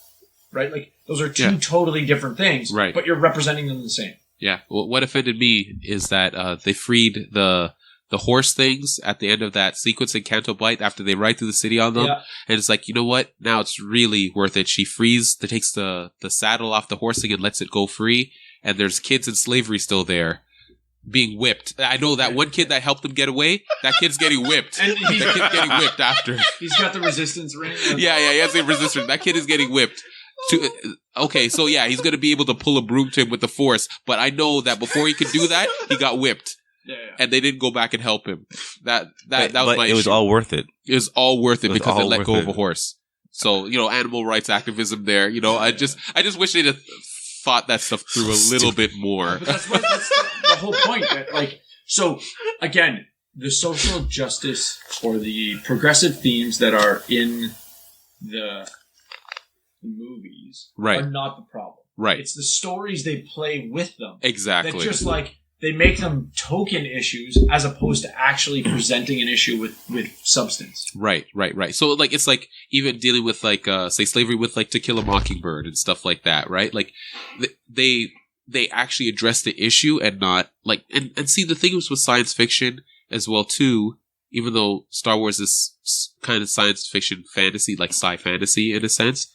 right? Like those are two totally different things, right? But you're representing them the same. Yeah. Well, what offended me is that they freed the horse things at the end of that sequence in Canto Bight after they ride through the city on them. Yeah. And it's like, you know what? Now it's really worth it. She takes the saddle off the horse thing and lets it go free. And there's kids in slavery still there being whipped. I know that one kid that helped him get away, that kid's getting whipped. That kid's getting whipped after. He's got the resistance ring. Yeah, he has the resistance. That kid is getting whipped. Okay, so yeah, he's going to be able to pull a broom to him with the force, but I know that before he could do that, he got whipped. Yeah. And they didn't go back and help him. That was my issue. It was all worth it. It was all worth it because they let go of a horse. So, animal rights activism there. I just wish they'd have thought that stuff through a little bit more. But that's the whole point. So again, the social justice or the progressive themes that are in the movies are not the problem. Right. It's the stories they play with them. Exactly. That just like they make them token issues as opposed to actually presenting an issue with substance. Right. So like it's like even dealing with like say slavery with like To Kill a Mockingbird and stuff like that, right? Like they actually address the issue and not like and see the thing was with science fiction as well too. Even though Star Wars is kind of science fiction fantasy, like sci fantasy in a sense,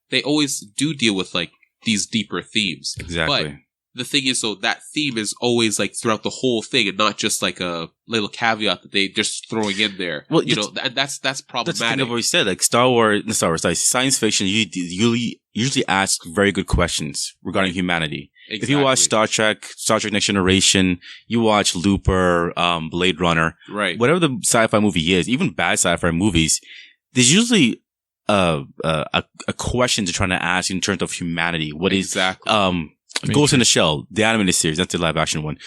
they always do deal with like these deeper themes. Exactly. But the thing is, so that theme is always like throughout the whole thing, and not just like a little caveat that they just throwing in there. Well, and that's problematic. That's the thing I've always said. Like science fiction usually asks very good questions regarding humanity. Exactly. If you watch Star Trek Next Generation, you watch Looper, Blade Runner, right? Whatever the sci-fi movie is, even bad sci-fi movies, there's usually a question they're trying to ask in terms of humanity. What exactly. is Ghost in the Shell, the animated series, that's the live action one.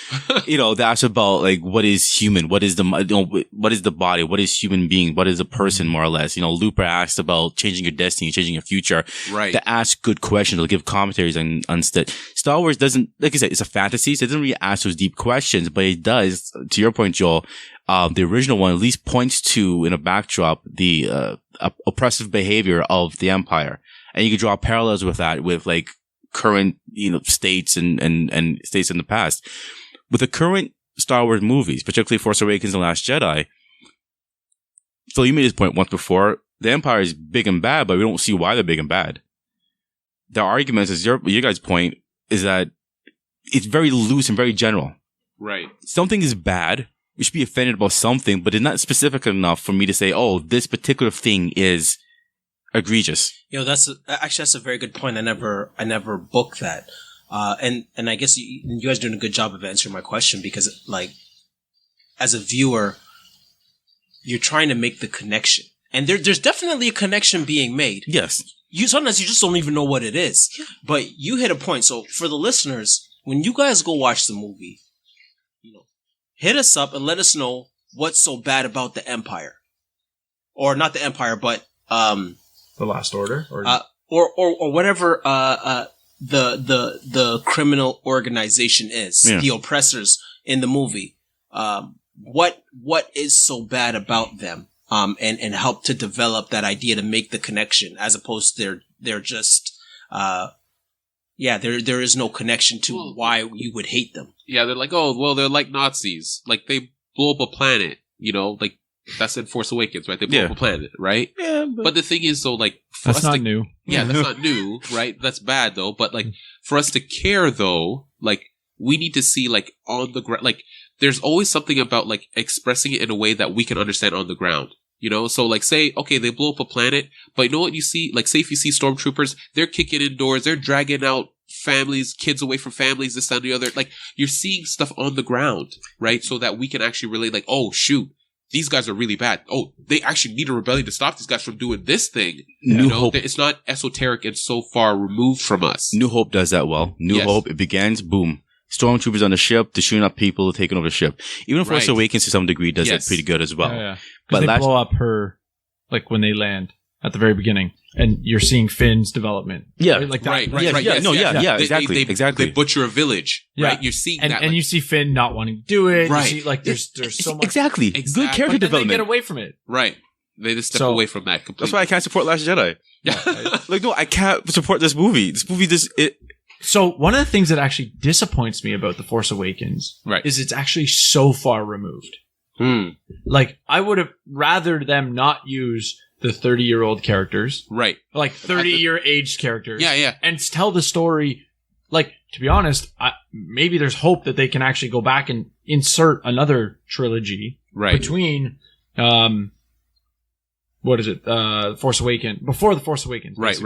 That's about like what is human, what is the body, what is human being, what is a person, more or less. Looper asked about changing your destiny, changing your future. Right. To ask good questions, they'll give commentaries on stuff. Star Wars doesn't, like I said, it's a fantasy, so it doesn't really ask those deep questions, but it does, to your point, Joel, the original one at least points to, in a backdrop, the oppressive behavior of the Empire. And you can draw parallels with that, with like current, states and states in the past. With the current Star Wars movies, particularly Force Awakens and Last Jedi, Phil, you made this point once before, the Empire is big and bad, but we don't see why they're big and bad. The argument is, your guys' point, is that it's very loose and very general. Right. Something is bad, we should be offended about something, but it's not specific enough for me to say, oh, this particular thing is egregious. That's a very good point. I never booked that. And I guess you guys are doing a good job of answering my question, because like, as a viewer, you're trying to make the connection, and there's definitely a connection being made. Yes. Sometimes you just don't even know what it is, but you hit a point. So for the listeners, when you guys go watch the movie, hit us up and let us know what's so bad about the Empire, or not the Empire, but The Last Order, or whatever the criminal organization is, the oppressors in the movie. What is so bad about them? And help to develop that idea to make the connection, as opposed to they're just there is no connection to why you would hate them. Yeah, they're like, oh well, they're like Nazis. Like they blow up a planet, like that's in Force Awakens, right? They blow up a planet, right? Yeah, but the thing is, though, like that's not new. Yeah, that's not new, right? That's bad though. But like for us to care, though, like we need to see like on the ground, like there's always something about like expressing it in a way that we can understand on the ground. So like say, okay, they blow up a planet, but you know what you see? Like say if you see stormtroopers, they're kicking indoors, they're dragging out families, kids away from families, this, that, and the other. Like you're seeing stuff on the ground, right? So that we can actually relate like, oh shoot, these guys are really bad. Oh, they actually need a rebellion to stop these guys from doing this thing. New Hope. It's not esoteric and so far removed from us. New Hope does that well. New Hope, it begins, boom. Stormtroopers on the ship, they're shooting up people, taking over the ship. Even Force Awakens to some degree does that pretty good as well. Yeah. But they blow up her, like when they land at the very beginning, and you're seeing Finn's development. Yeah, right? Like that. Right. Exactly. They butcher a village, right? You're seeing that, and you see Finn not wanting to do it. Right. You see, like there's so much. Exactly. Good character development. They get away from it. Right. They just step away from that completely. That's why I can't support Last Jedi. Yeah. Like, no, I can't support this movie. This movie So one of the things that actually disappoints me about The Force Awakens is it's actually so far removed. Like, I would have rather them not use the 30-year-old characters. Right. Like 30-year aged characters. Yeah. And tell the story. Like, to be honest, maybe there's hope that they can actually go back and insert another trilogy between, what is it? Force Awakens, before The Force Awakens. Right.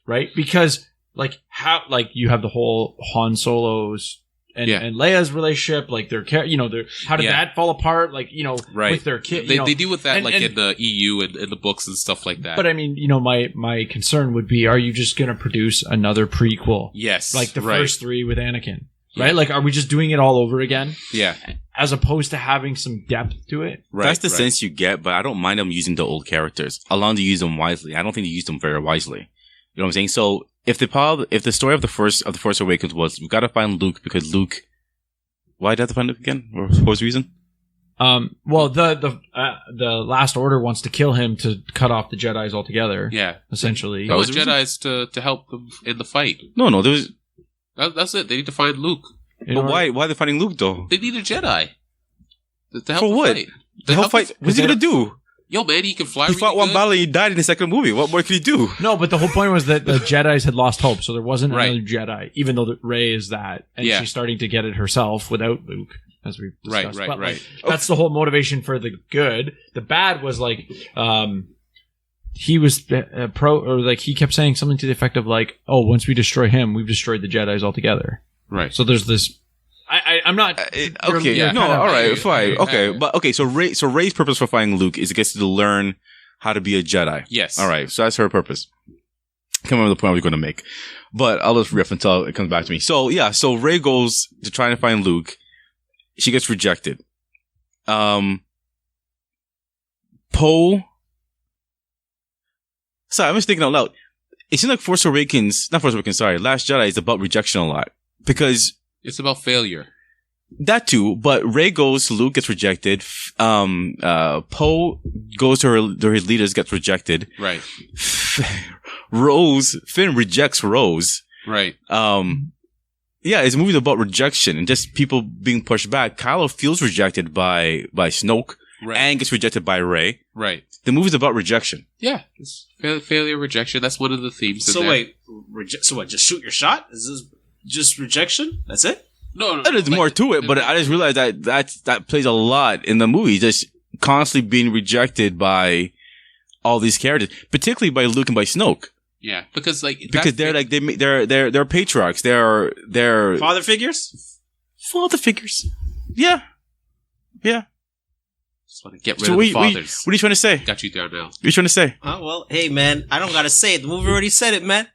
Right? Because, like, how, like, you have the whole Han Solo's and Leia's relationship, like how did that fall apart? Like, with their kid. They deal with that in the EU and in the books and stuff like that. But I mean, my concern would be, are you just going to produce another prequel? Yes. Like the first three with Anakin, right? Like, are we just doing it all over again? Yeah. As opposed to having some depth to it. Right. That's the sense you get, but I don't mind them using the old characters. As long as they use them wisely. I don't think they use them very wisely. You know what I'm saying? So if the story of the Force Awakens was, we got to find Luke because Luke, why did I have to find Luke again? What was the reason? Well, the Last Order wants to kill him to cut off the Jedis altogether. Yeah, essentially. That was Jedi's to help them in the fight. No, there was. That's it. They need to find Luke. But why? Why are they finding Luke though? They need a Jedi to help for what? Fight. To help fight. What's he gonna do? Yo, man, he can fly. He fought one battle and he died in the second movie. What more could he do? No, but the whole point was that the Jedis had lost hope, so there wasn't another Jedi, even though Rey is that. And she's starting to get it herself without Luke, as we've discussed. Right. Like, that's the whole motivation for the good. The bad was like, he was he kept saying something to the effect of like, oh, once we destroy him, we've destroyed the Jedis altogether. Right. So there's this. I'm not. Okay. Yeah. No. All right. Fine. Okay. But okay. So Rey's purpose for finding Luke is to get to learn how to be a Jedi. Yes. All right. So that's her purpose. Can't remember the point I was going to make, but I'll just riff until it comes back to me. So yeah. So Rey goes to try and find Luke. She gets rejected. Poe. Sorry, I'm just thinking out loud. It seems like Last Jedi is about rejection a lot because. It's about failure. That too, but Rey goes to Luke, gets rejected. Poe goes to his leaders, gets rejected. Right. Finn rejects Rose. Right. Yeah, it's a movie about rejection and just people being pushed back. Kylo feels rejected by Snoke and gets rejected by Rey. Right. The movie's about rejection. Yeah. It's failure, rejection. That's one of the themes. So wait, so what? Just shoot your shot? Is this just rejection? That's it? No. There's more to it, but I just realized that plays a lot in the movie. Just constantly being rejected by all these characters, particularly by Luke and by Snoke. Yeah, because they're like they're patriarchs. They're father figures. Father figures. Yeah. Just want to get rid of the fathers. What are you trying to say? Got you down now. What are you trying to say? Oh, well, hey man, I don't gotta say it. The movie already said it, man.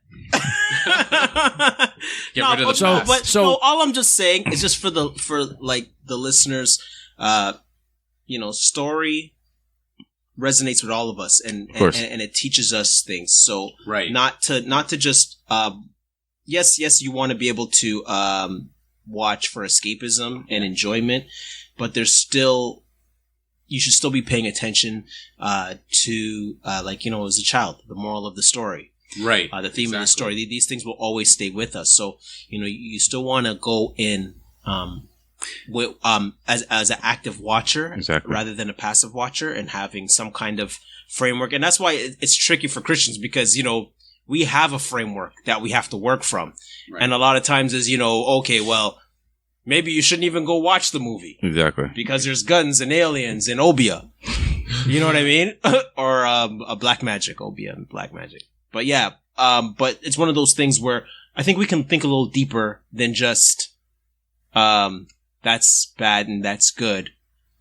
Get rid of the past. So all I'm just saying is just for the listeners, story resonates with all of us, and it teaches us things. So not to just yes, you want to be able to watch for escapism and enjoyment, but you should still be paying attention to as a child, the moral of the story. Right. The theme of the story. These things will always stay with us. So, you still want to go in as an active watcher rather than a passive watcher, and having some kind of framework. And that's why it's tricky for Christians, because, we have a framework that we have to work from. Right. And a lot of times is, okay, well, maybe you shouldn't even go watch the movie. Exactly. Because there's guns and aliens and Obia. You know what I mean? Or a black magic, Obia and black magic. But yeah, but it's one of those things where I think we can think a little deeper than just that's bad and that's good,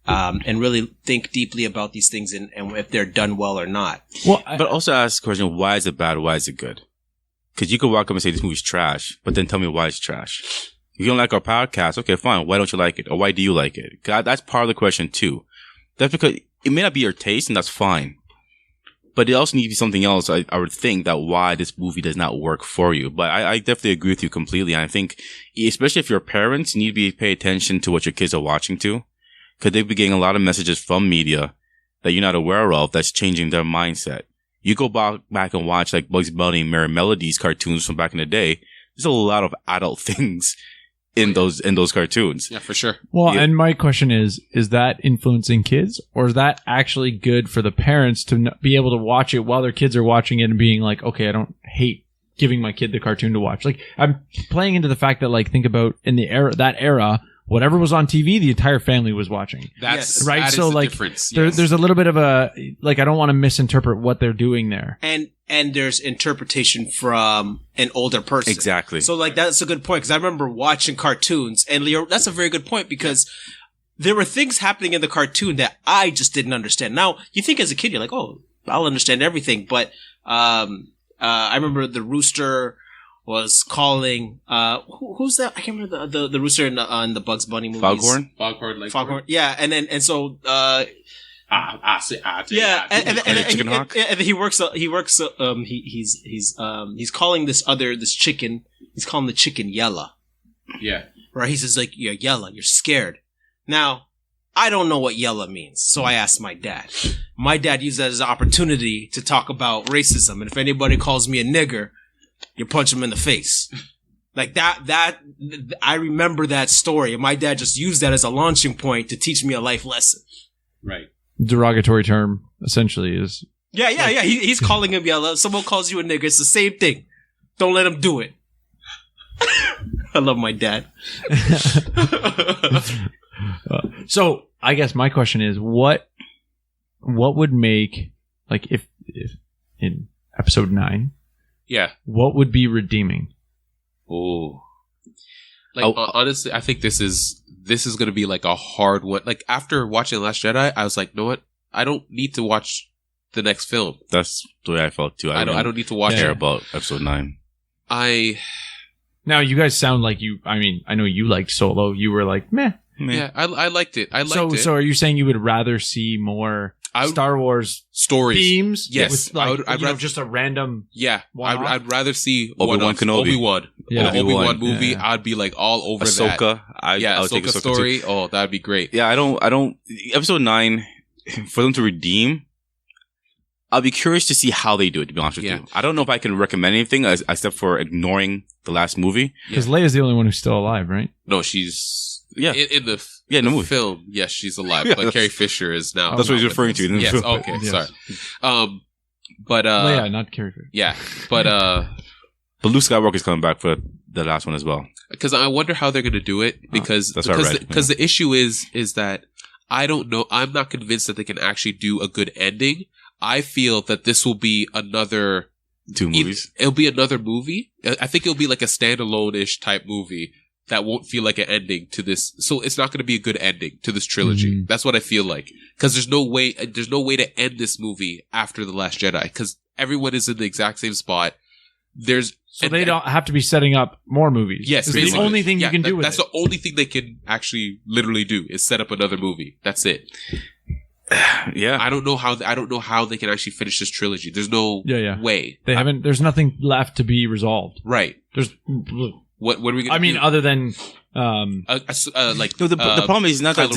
and really think deeply about these things and if they're done well or not. Well, but also ask the question: why is it bad? Why is it good? Because you could walk up and say this movie's trash, but then tell me why it's trash. If you don't like our podcast, okay, fine. Why don't you like it, or why do you like it? God, that's part of the question too. That's because it may not be your taste, and that's fine. But it also needs to be something else, I would think, that why this movie does not work for you. But I definitely agree with you completely. And I think, especially if you're parents, you need to pay attention to what your kids are watching too. Because they'll be getting a lot of messages from media that you're not aware of that's changing their mindset. You go back and watch like Bugs Bunny and Merry Melodies cartoons from back in the day. There's a lot of adult things in those cartoons. Yeah, for sure. Well, and my question is that influencing kids, or is that actually good for the parents to be able to watch it while their kids are watching it and being like, okay, I don't hate giving my kid the cartoon to watch. Like, I'm playing into the fact that, like, think about in that era, whatever was on TV, the entire family was watching. That's right. That so is the like, difference. There's a little bit of a, like, I don't want to misinterpret what they're doing there. And there's interpretation from an older person. Exactly. So like, that's a good point, because I remember watching cartoons, and Leo, that's a very good point, because there were things happening in the cartoon that I just didn't understand. Now, you think as a kid, you're like, oh, I'll understand everything. But, I remember the rooster was calling, who's that? I can't remember the rooster on the Bugs Bunny movies. Foghorn? Foghorn. Yeah. And so, Chicken Hawk? And he works, he's calling this chicken, he's calling the chicken Yella. Yeah. Right? He says, like, you're Yella, you're scared. Now, I don't know what Yella means, so I asked my dad. My dad used that as an opportunity to talk about racism, and if anybody calls me a nigger, you punch him in the face. Like that, I remember that story, and my dad just used that as a launching point to teach me a life lesson. Right. Derogatory term, essentially, is... Yeah. He's calling him Yella. Someone calls you a nigger, it's the same thing. Don't let him do it. I love my dad. So, I guess my question is, what would make, like, if in episode 9... Yeah. What would be redeeming? Oh. Like, honestly, I think this is going to be like a hard one. Like, after watching Last Jedi, I was like, you know what? I don't need to watch the next film. That's the way I felt too. I don't need to watch care about episode 9. Now, you guys sound like I know you liked Solo. You were like, meh. Yeah, I liked it. So are you saying you would rather see more Star Wars stories, themes? Yes, with, like, I'd rather just a random. Yeah, I'd rather see Obi-Wan Kenobi. Obi-Wan movie. Yeah. I'd be like all over Ahsoka. that. Ahsoka story. Too. Oh, that'd be great. Yeah, I don't. Episode 9, for them to redeem, I'll be curious to see how they do it. To be honest with you, I don't know if I can recommend anything except for ignoring the last movie. Because Leia's the only one who's still alive, right? No, she's. Yeah, in the movie. film, yes, she's alive, but Carrie Fisher is now. That's what he's referring to. Yes, okay, yes. Sorry. But Leia, not Carrie Fisher. Yeah, but Luke Skywalker's coming back for the last one as well. Because I wonder how they're going to do it. Because the issue is that I don't know. I'm not convinced that they can actually do a good ending. I feel that this will be another 2 movies. It'll be another movie. I think it'll be like a standalone-ish type movie that won't feel like an ending to this. So it's not going to be a good ending to this trilogy. That's what I feel like. Because there's no way to end this movie after The Last Jedi. Because everyone is in the exact same spot. So they don't have to be setting up more movies. Yes, it's the only thing you can do with that's it. the only thing they can actually literally do is set up another movie. That's it. Yeah, I don't know how they can actually finish this trilogy. There's no way. They haven't. There's nothing left to be resolved. Right. There's. What are we? Gonna I mean, do? other than like no, the problem is not that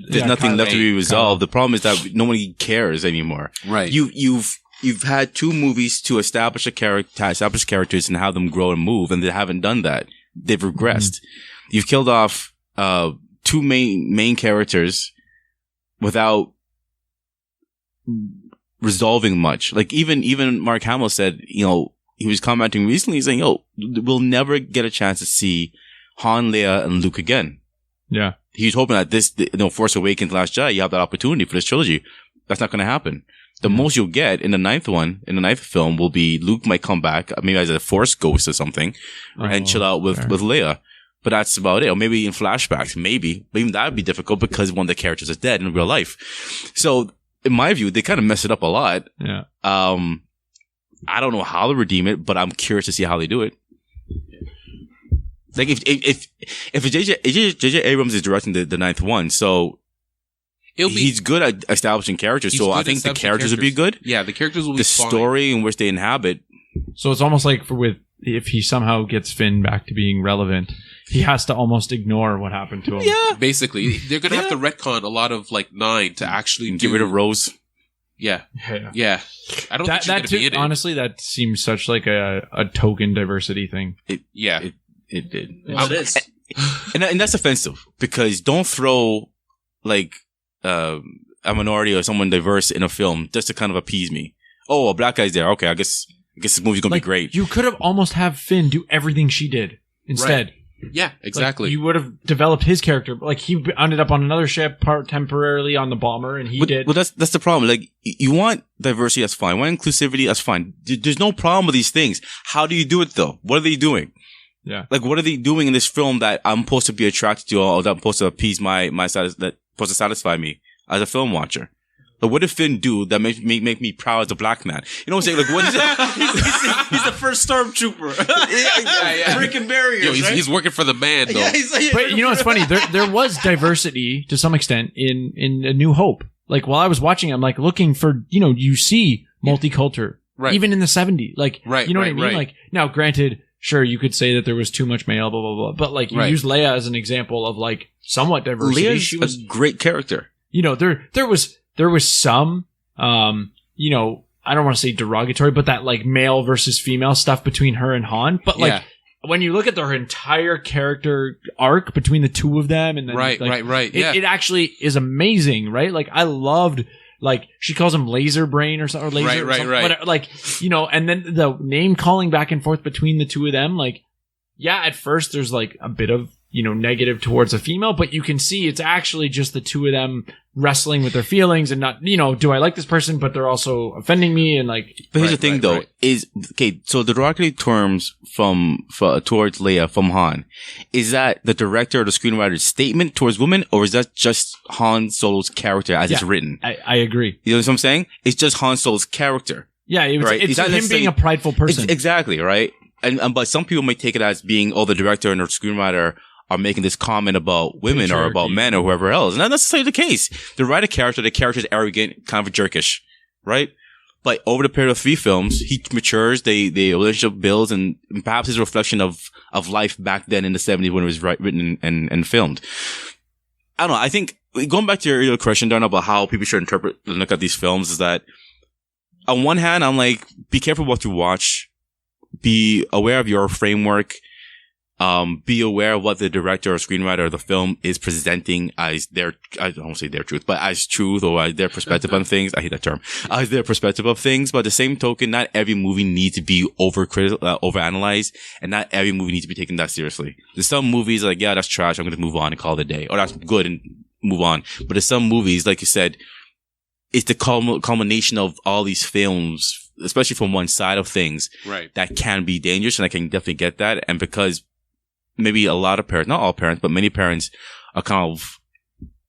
there's nothing left to be resolved. The problem is that nobody cares anymore. Right. You've had 2 movies to establish characters and have them grow and move, and they haven't done that. They've regressed. You've killed off 2 main characters without resolving much. Like even Mark Hamill said, you know, he was commenting recently saying, "Oh, we'll never get a chance to see Han, Leia, and Luke again." Yeah. He's hoping that this, Force Awakens, Last Jedi, you have that opportunity for this trilogy. That's not going to happen. The most you'll get in the ninth film will be Luke might come back, maybe as a Force ghost or something, and chill out with Leia. But that's about it. Or maybe in flashbacks, maybe. But even that would be difficult because one of the characters is dead in real life. So, in my view, they kind of mess it up a lot. Yeah. I don't know how to redeem it, but I'm curious to see how they do it. Like if J.J. Abrams is directing the ninth one, so he's good at establishing characters. So I think the characters will be good. Yeah, the characters will be the fine. story in which they inhabit. So it's almost like if he somehow gets Finn back to being relevant, he has to almost ignore what happened to him. Yeah, basically, they're gonna have to retcon a lot of 9 to actually get rid of Rose. Yeah. I don't think she's that gonna be in it. Honestly, that seems such like a token diversity thing. It did. Well, it is. And that's offensive because don't throw a minority or someone diverse in a film just to kind of appease me. Oh, a black guy's there. Okay, I guess this movie's gonna be great. You could have almost have Finn do everything she did instead. Right. Yeah, exactly. You would have developed his character. Like he ended up on another ship temporarily on the bomber, and he did. Well, that's the problem. Like you want diversity, that's fine. You want inclusivity, that's fine. There's no problem with these things. How do you do it though? What are they doing? Yeah. Like what are they doing in this film that I'm supposed to be attracted to, or that I'm supposed to appease my that's supposed to satisfy me as a film watcher? Like, what did Finn do that make me proud as a black man? You know what I'm saying? Like, what is it? He's the first stormtrooper. yeah. Breaking barriers. Yo, right? he's working for the man, though. But you know what's funny? There was diversity to some extent in A New Hope. Like while I was watching, I'm like looking for, you see multicultural, right? Even in the 70s, like, right, you know what I mean? Right. Like now, granted, sure, you could say that there was too much male, blah blah blah, but like you use Leia as an example of like somewhat diversity. Leia's she was a great character. There was some, I don't want to say derogatory, but that like male versus female stuff between her and Han. But like when you look at their entire character arc between the two of them, and then right. It actually is amazing, right? Like I loved, like she calls him Laser Brain or something, or Laser, right. Whatever, like and then the name calling back and forth between the two of them, like at first there's like a bit of negative towards a female, but you can see it's actually just the two of them wrestling with their feelings and not, do I like this person, but they're also offending me and like. But here's the thing, though, is okay. So the derogatory terms towards Leia from Han, is that the director or the screenwriter's statement towards women, or is that just Han Solo's character as it's written? I agree. You know what I'm saying? It's just Han Solo's character. Yeah, it's him being a prideful person. Exactly, right? And but some people may take it as being, the director and the screenwriter are making this comment about women or about men or whoever else. Not necessarily the case. They write a character, the character is arrogant, kind of jerkish, right? But over the period of 3 films, he matures, the relationship builds, and perhaps his reflection of life back then in the 70s when it was written and filmed. I don't know. I think, going back to your earlier question, Darnell, about how people should interpret and look at these films, is that on one hand, I'm like, be careful what you watch. Be aware of your framework. Be aware of what the director or screenwriter of the film is presenting as I don't want to say their truth, but as truth or as their perspective on things. I hate that term. As their perspective of things. But at the same token, not every movie needs to be overanalyzed, and not every movie needs to be taken that seriously. There's some movies like, that's trash, I'm going to move on and call it a day. Or that's good and move on. But there's some movies, like you said, it's the culmination of all these films, especially from one side of things, right, that can be dangerous, and I can definitely get that. And because maybe a lot of parents, not all parents, but many parents are kind of,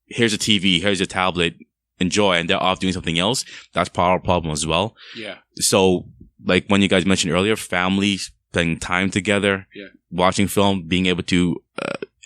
here's a TV, here's a tablet, enjoy, and they're off doing something else. That's part of the problem as well. Yeah. So, like when you guys mentioned earlier, family spending time together, watching film, being able to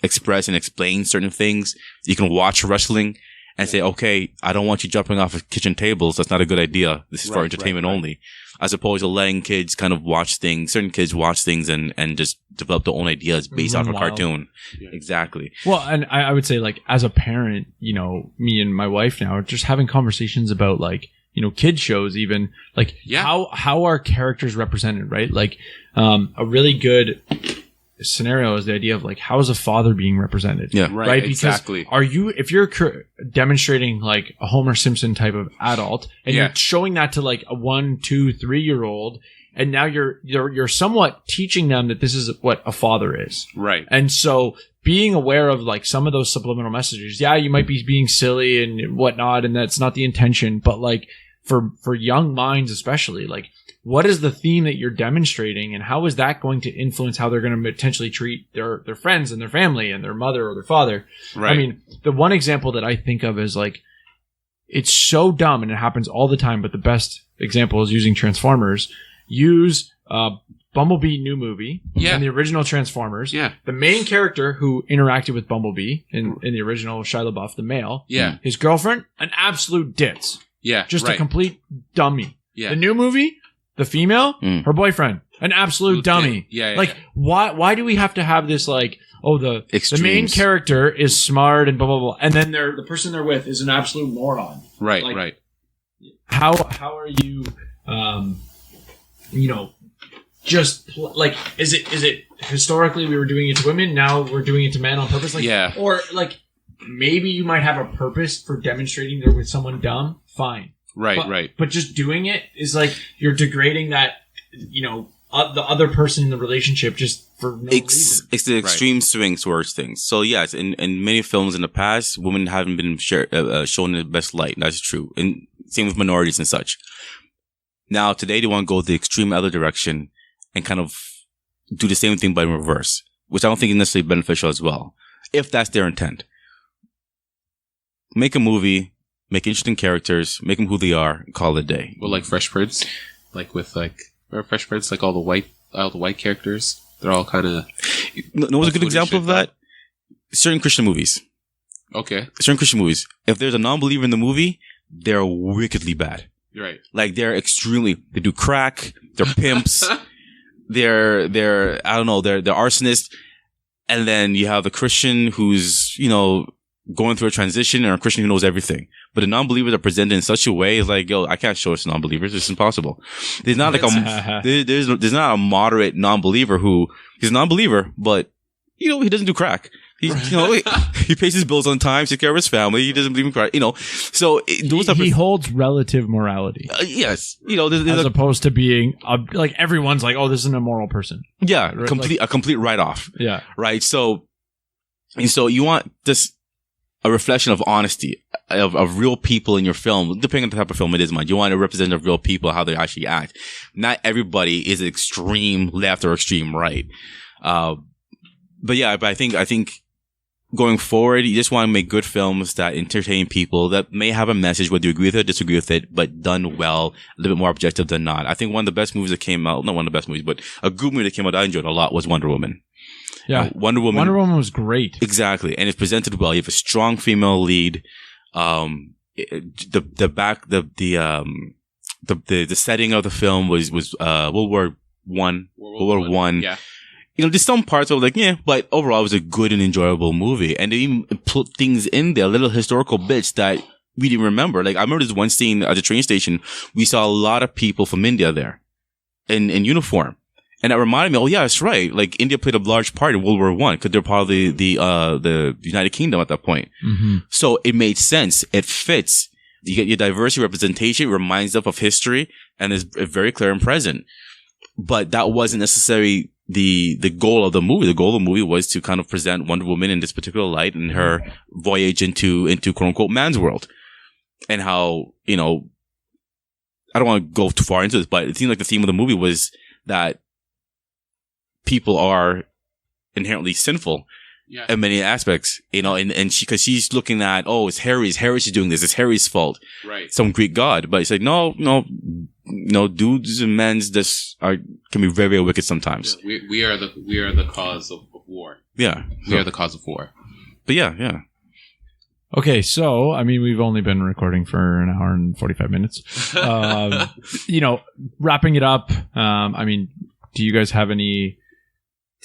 express and explain certain things. You can watch wrestling and say, okay, I don't want you jumping off of kitchen tables. That's not a good idea. This is for entertainment only. As opposed to letting kids kind of watch things, certain kids watch things and just develop their own ideas based off a cartoon. Yeah. Exactly. Well, and I would say, like, as a parent, you know, me and my wife now are just having conversations about, like, you know, kid shows, even like how are characters represented, right? Like, a really good scenario is the idea of, like, how is a father being represented? Yeah, right. Because exactly. if you're demonstrating like a Homer Simpson type of adult, and you're showing that to like a 1, 2, 3-year-old, and now you're somewhat teaching them that this is what a father is, right? And so being aware of like some of those subliminal messages, you might be being silly and whatnot, and that's not the intention, but like for young minds especially, like, what is the theme that you're demonstrating, and how is that going to influence how they're going to potentially treat their friends and their family and their mother or their father? Right. I mean, the one example that I think of is, like, it's so dumb and it happens all the time, but the best example is using Transformers. Use Bumblebee new movie and the original Transformers. Yeah. The main character who interacted with Bumblebee in the original Shia LaBeouf, the male. Yeah. His girlfriend, an absolute ditz. Yeah. Just a complete dummy. Yeah. The new movie, the female, her boyfriend, an absolute dummy. Yeah. Like, why do we have to have this, like, the main Extremes. character is smart and blah blah blah, and then the person they're with is an absolute moron? Right. Like, right. How are you, you know, just like, is it historically we were doing it to women, now we're doing it to men on purpose? Like, Yeah. Or like, maybe you might have a purpose for demonstrating they're with someone dumb. Fine. Right. But just doing it is like you're degrading that, you know, the other person in the relationship just for no reason. It's the extreme swings towards things. So yes, in many films in the past, women haven't been shown in the best light. That's true. And same with minorities and such. Now today they want to go the extreme other direction and kind of do the same thing but in reverse, which I don't think is necessarily beneficial as well, if that's their intent. Make a movie. Make interesting characters, make them who they are, and call it a day. Well, like Fresh Prince, like with remember Fresh Prince, like all the white characters, they're all kind of. No, what's a good example of that? Certain Christian movies. Okay. Certain Christian movies. If there's a non-believer in the movie, they're wickedly bad. You're right. Like they do crack, they're pimps, they're I don't know, they're arsonists, and then you have the Christian who's, you know, going through a transition, or a Christian who knows everything. But the non-believers are presented in such a way, it's like, yo, I can't show us non-believers. It's impossible. There's not like there's not a moderate non-believer who he's a non-believer, but you know, he doesn't do crack. He, you know, he pays his bills on time, takes care of his family. He doesn't believe in crack. You know, so he holds relative morality. Yes, you know, as opposed to being like everyone's like, oh, this is an immoral person. Yeah, right? a complete write-off. Yeah, right. So you want this. A reflection of honesty, of real people in your film, depending on the type of film it is, mind. You want to represent of real people, how they actually act. Not everybody is extreme left or extreme right. But I think going forward, you just want to make good films that entertain people, that may have a message, whether you agree with it or disagree with it, but done well, a little bit more objective than not. I think one of the best movies that came out, not one of the best movies, but a good movie that came out that I enjoyed a lot was Wonder Woman. Yeah, Wonder Woman was great. Exactly, and it's presented well. You have a strong female lead. The setting of the film was World War One. Yeah, you know, there's some parts of like but overall it was a good and enjoyable movie, and they even put things in there, little historical bits that we didn't remember. Like I remember this one scene at the train station. We saw a lot of people from India there, in uniform. And that reminded me, oh yeah, that's right. Like India played a large part in World War I because they're part of the United Kingdom at that point. Mm-hmm. So it made sense. It fits. You get your diversity representation. It reminds us of history and is very clear and present. But that wasn't necessarily the goal of the movie. The goal of the movie was to kind of present Wonder Woman in this particular light and her voyage into quote unquote man's world. and how, you know, I don't want to go too far into this, but it seemed like the theme of the movie was that people are inherently sinful in many aspects, you know, and because she's looking at, oh, it's Harry's doing this, it's Harry's fault, right? Some Greek god, but it's like, no, dudes and men can be very, very wicked sometimes. Yeah, we are the cause of war. Yeah, we are the cause of war. But yeah. Okay, so, I mean, we've only been recording for an hour and 45 minutes. You know, wrapping it up, I mean, do you guys have any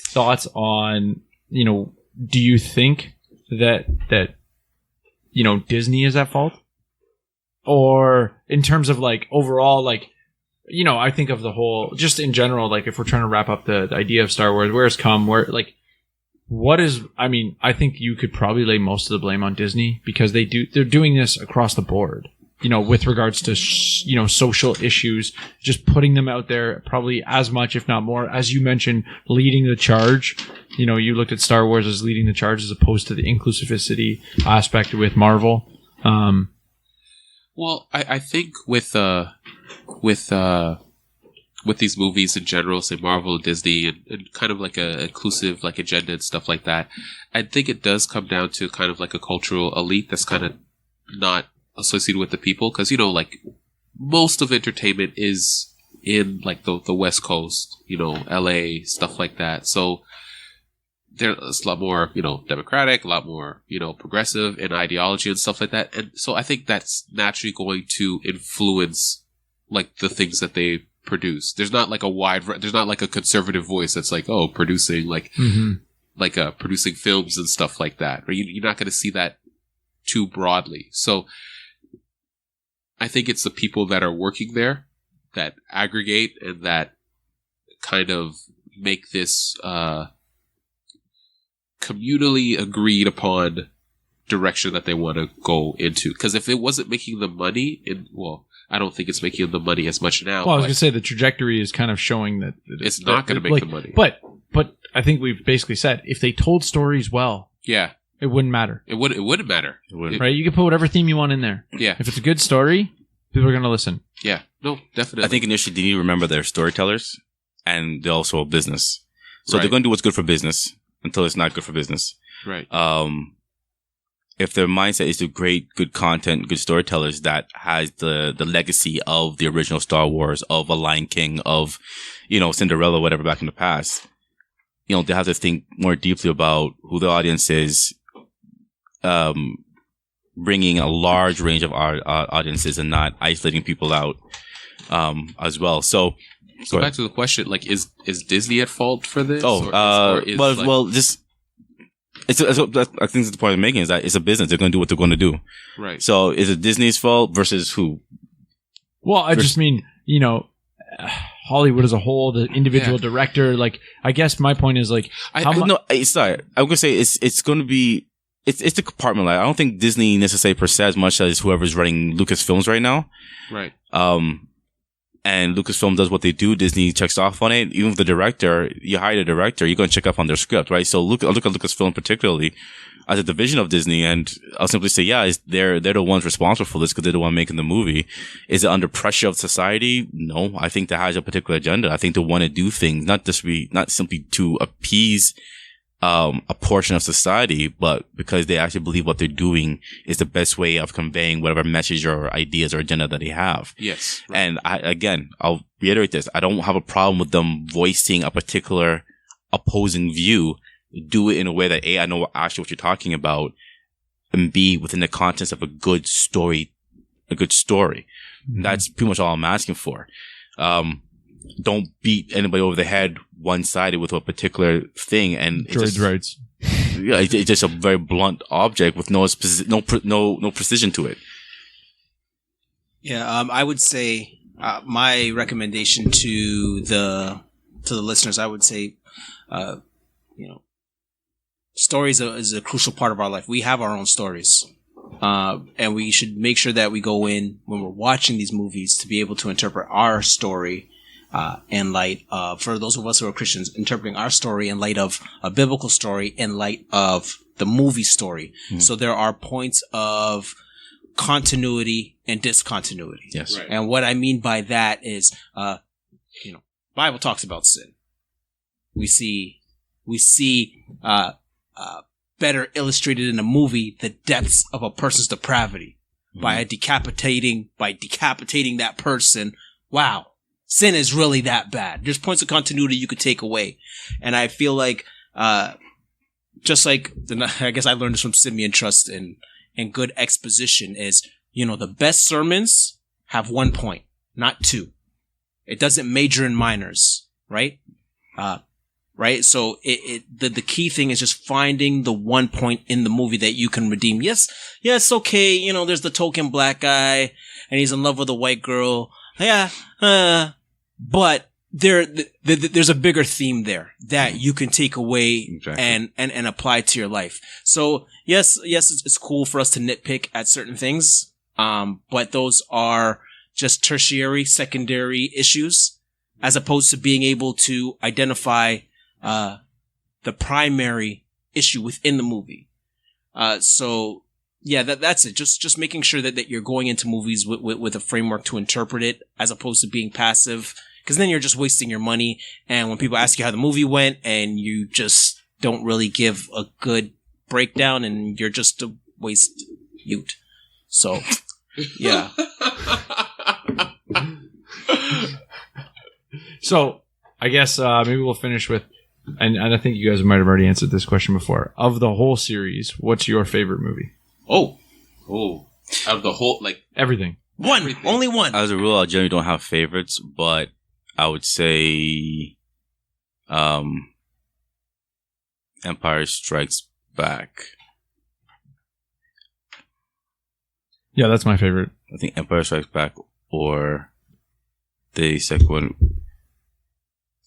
thoughts on, you know, do you think that, you know, Disney is at fault? Or in terms of, like, overall, like, you know, I think of the whole, just in general, like, if we're trying to wrap up the idea of Star Wars, I mean, I think you could probably lay most of the blame on Disney because they're doing this across the board, you know, with regards to, you know, social issues, just putting them out there probably as much, if not more, as you mentioned, leading the charge. You know, you looked at Star Wars as leading the charge as opposed to the inclusivity aspect with Marvel. Well, I think with these movies in general, say Marvel, Disney, and kind of like a inclusive like agenda and stuff like that, I think it does come down to kind of like a cultural elite that's kind of not associated with the people, because, you know, like most of entertainment is in like the West Coast, you know, LA, stuff like that. So there's a lot more, you know, democratic, a lot more, you know, progressive in ideology and stuff like that. And so I think that's naturally going to influence like the things that they produce. There's not like there's not like a conservative voice that's like, oh, producing like, producing films and stuff like that. Or you're not going to see that too broadly. So I think it's the people that are working there that aggregate and that kind of make this, communally agreed upon direction that they want to go into. Because if it wasn't making the money, I don't think it's making the money as much now. Well, I was going to say the trajectory is kind of showing that it's not going to make the money. But I think we've basically said if they told stories well, yeah, it wouldn't matter. It wouldn't matter. Right? You can put whatever theme you want in there. Yeah. If it's a good story, people are going to listen. Yeah. No, definitely. I think initially they need to remember they're storytellers and they're also a business. So they're going to do what's good for business until it's not good for business. Right. If their mindset is to create good content, good storytellers that has the legacy of the original Star Wars, of a Lion King, of, you know, Cinderella, whatever back in the past, you know, they have to think more deeply about who the audience is, bringing a large range of our audiences and not isolating people out, as well. So back to the question, like, is Disney at fault for this? I think that's the point I'm making is that it's a business. They're going to do what they're going to do. Right. So is it Disney's fault versus who? Well, I just mean, you know, Hollywood as a whole, the individual director, like, I guess my point is like, I'm going to say it's going to be, it's the compartment. I don't think Disney necessarily per se as much as whoever's running Lucasfilms right now. Right. And Lucasfilm does what they do. Disney checks off on it. Even with the director, you hire a director, you're going to check up on their script, right? So look at Lucasfilm particularly as a division of Disney, and I'll simply say, they're the ones responsible for this because they're the one making the movie. Is it under pressure of society? No, I think that has a particular agenda. I think they want to do things not simply to appease a portion of society, but because they actually believe what they're doing is the best way of conveying whatever message or ideas or agenda that they have. Yes. Right. And I'll reiterate this. I don't have a problem with them voicing a particular opposing view. Do it in a way that A, I know actually what you're talking about, and B, within the context of a good story. Mm-hmm. That's pretty much all I'm asking for. Don't beat anybody over the head one-sided with a particular thing, and droids' rights. Yeah, it's just a very blunt object with no precision to it. Yeah, I would say my recommendation to the listeners, I would say, stories is a crucial part of our life. We have our own stories. And we should make sure that we go in when we're watching these movies to be able to interpret our story in light of, for those of us who are Christians, interpreting our story in light of a biblical story, in light of the movie story. Mm-hmm. So there are points of continuity and discontinuity. Yes. Right. And what I mean by that is, Bible talks about sin. We see, better illustrated in a movie the depths of a person's depravity by decapitating that person. Wow. Sin is really that bad. There's points of continuity you could take away. And I feel like, just like, I guess I learned this from Simeon Trust and good exposition is, the best sermons have 1 point, not 2. It doesn't major in minors, right? Right? So the key thing is just finding the 1 point in the movie that you can redeem. Yes, okay, there's the token black guy and he's in love with a white girl. Yeah, but there's a bigger theme there that you can take away and apply to your life. So yes, it's cool for us to nitpick at certain things. But those are just tertiary, secondary issues, as opposed to being able to identify the primary issue within the movie. So yeah, that's it. Just making sure that you're going into movies with a framework to interpret it, as opposed to being passive, because then you're just wasting your money. And when people ask you how the movie went and you just don't really give a good breakdown, and you're just a waste mute. So yeah. So I guess maybe we'll finish with, and I think you guys might have already answered this question before. Of the whole series, what's your favorite movie? Oh, out of the whole, like everything. Only one. As a rule, I generally don't have favorites, but I would say, Empire Strikes Back. Yeah, that's my favorite. I think Empire Strikes Back, or the second one.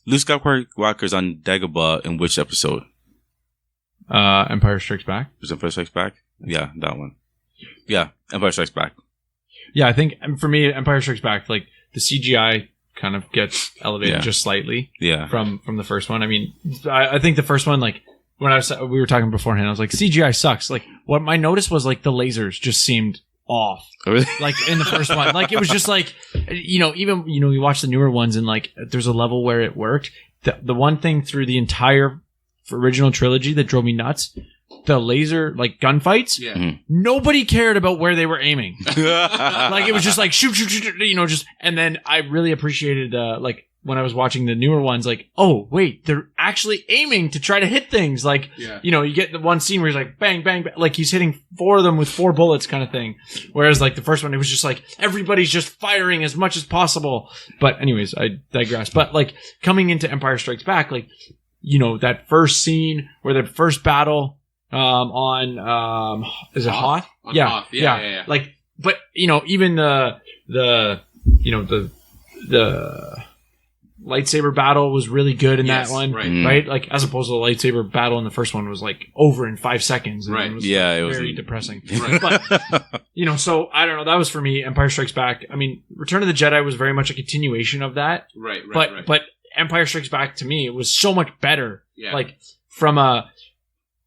Luke Skywalker's on Dagobah in which episode? Empire Strikes Back. Was Empire Strikes Back? Yeah, that one. Yeah, Empire Strikes Back. Yeah, I think for me, Empire Strikes Back, like the CGI kind of gets elevated just slightly. Yeah. From the first one. I mean, I think the first one, like when we were talking beforehand, I was like, CGI sucks. Like what my notice was, like the lasers just seemed off. Oh, really? Like in the first one, like it was just like, even you watch the newer ones and like there's a level where it worked. The one thing through the entire original trilogy that drove me nuts, the laser like gunfights. Yeah. Mm-hmm. Nobody cared about where they were aiming. Like it was just like shoot, just. And then I really appreciated like when I was watching the newer ones, like, oh wait, they're actually aiming to try to hit things. Like, you get the one scene where he's like bang, bang, bang, like he's hitting 4 of them with 4 bullets, kind of thing. Whereas like the first one, it was just like everybody's just firing as much as possible. But anyways, I digress. But like coming into Empire Strikes Back, like that first scene where the first battle on is it Hoth? Yeah. Hoth. Yeah. Like, but even the lightsaber battle was really good in that one, right? Like as opposed to the lightsaber battle in the first one was like over in 5 seconds. And right. It was it was very depressing. Right. But so I don't know. That was for me. Empire Strikes Back. I mean, Return of the Jedi was very much a continuation of that. Right. But Empire Strikes Back to me, it was so much better. Yeah. Like from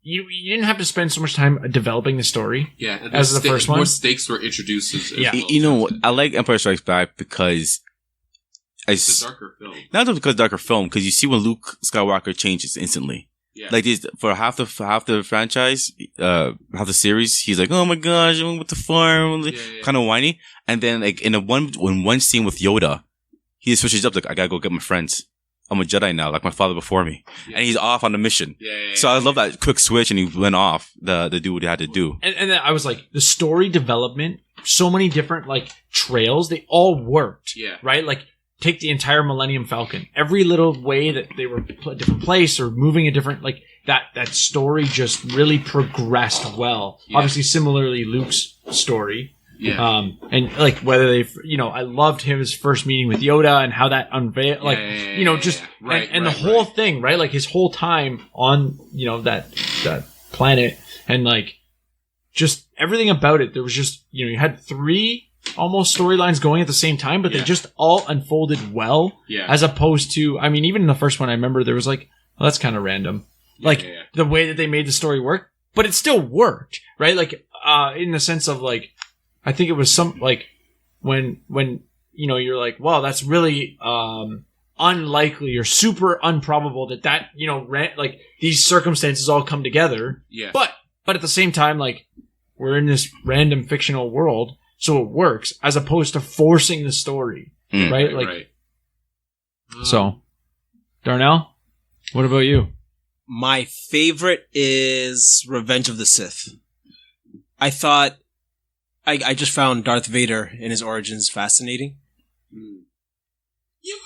you didn't have to spend so much time developing the story. Yeah. As the first one, more stakes were introduced. I like Empire Strikes Back because it's a darker film. Not just because darker film, because you see when Luke Skywalker changes instantly. Yeah. Like this, for half the franchise, half the series, he's like, "Oh my gosh, I'm with the farm," kind of whiny. And then like in one scene with Yoda, he switches up like, "I gotta go get my friends. I'm a Jedi now, like my father before me," and he's off on the mission. So I love that quick switch, and he went off to do what he had to do. And then I was like, the story development, so many different like trails, they all worked. Yeah. Right, like. Take the entire Millennium Falcon. Every little way that they were a different place or moving a different, like that story just really progressed well. Yeah. Obviously, similarly, Luke's story. Yeah. And like whether they, I loved his first meeting with Yoda and how that unveiled, like, the whole thing, right? Like his whole time on, that planet and like just everything about it. There was just, you had 3 almost storylines going at the same time, but they just all unfolded well. Yeah. As opposed to, I mean, even in the first one, I remember there was like, well, that's kind of random. The way that they made the story work, but it still worked, right? Like, in the sense of like, I think it was some like when you know you're like, wow, that's really unlikely or super improbable that you know like these circumstances all come together. Yeah. But at the same time, like we're in this random fictional world, so it works as opposed to forcing the story, right? Like, right. So, Darnell, what about you? My favorite is Revenge of the Sith. I thought I just found Darth Vader and his origins fascinating. You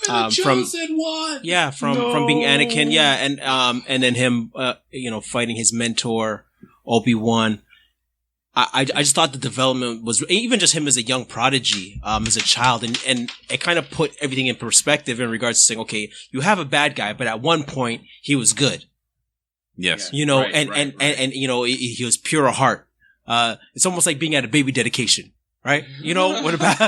were the chosen one. Yeah, from being Anakin, and then him, fighting his mentor Obi-Wan. I just thought the development was even just him as a young prodigy, as a child, and it kind of put everything in perspective in regards to saying, okay, you have a bad guy, but at one point he was good. Yes. And you know, he was pure of heart. It's almost like being at a baby dedication, right? You know, what about,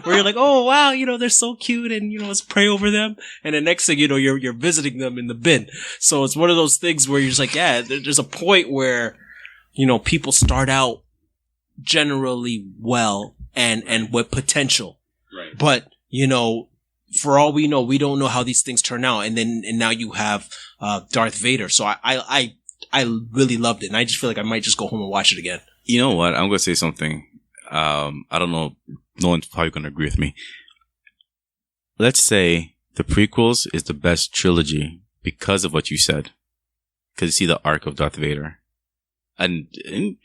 where you're like, oh wow, they're so cute and, let's pray over them. And the next thing, you're visiting them in the bin. So it's one of those things where you're just like, yeah, there's a point where, people start out generally well and with potential. Right. But, for all we know, we don't know how these things turn out. And now you have, Darth Vader. So I really loved it. And I just feel like I might just go home and watch it again. You know what? I'm going to say something. I don't know. No one's probably going to agree with me. Let's say the prequels is the best trilogy because of what you said. Because you see the arc of Darth Vader. And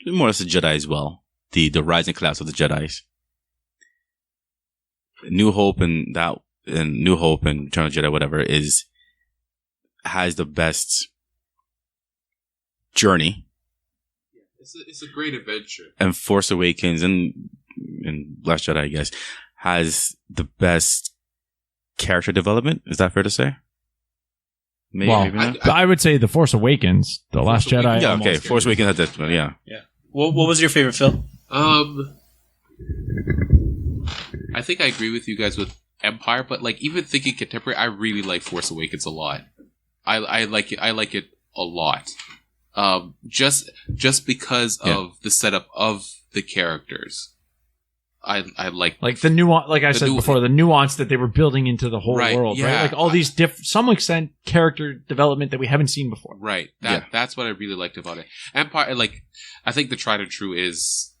more or less the Jedi as well. The rising class of the Jedis. New Hope and Return of the Jedi, whatever, has the best journey. It's a great adventure. And Force Awakens and Last Jedi, I guess, has the best character development. Is that fair to say? Maybe, well, maybe not. I would say The Force Awakens, The Last Jedi. Yeah, okay. Force Awakens had that one, yeah. Yeah. What was your favorite film? I think I agree with you guys with Empire, but like even thinking contemporary, I really like Force Awakens a lot. I like it. I like it a lot. Just because of the setup of the characters. I like the nuance, like I said before, the nuance that they were building into the whole world, right? Like all these some extent character development that we haven't seen before. Right. That's what I really liked about it. Empire, like I think the tried and true is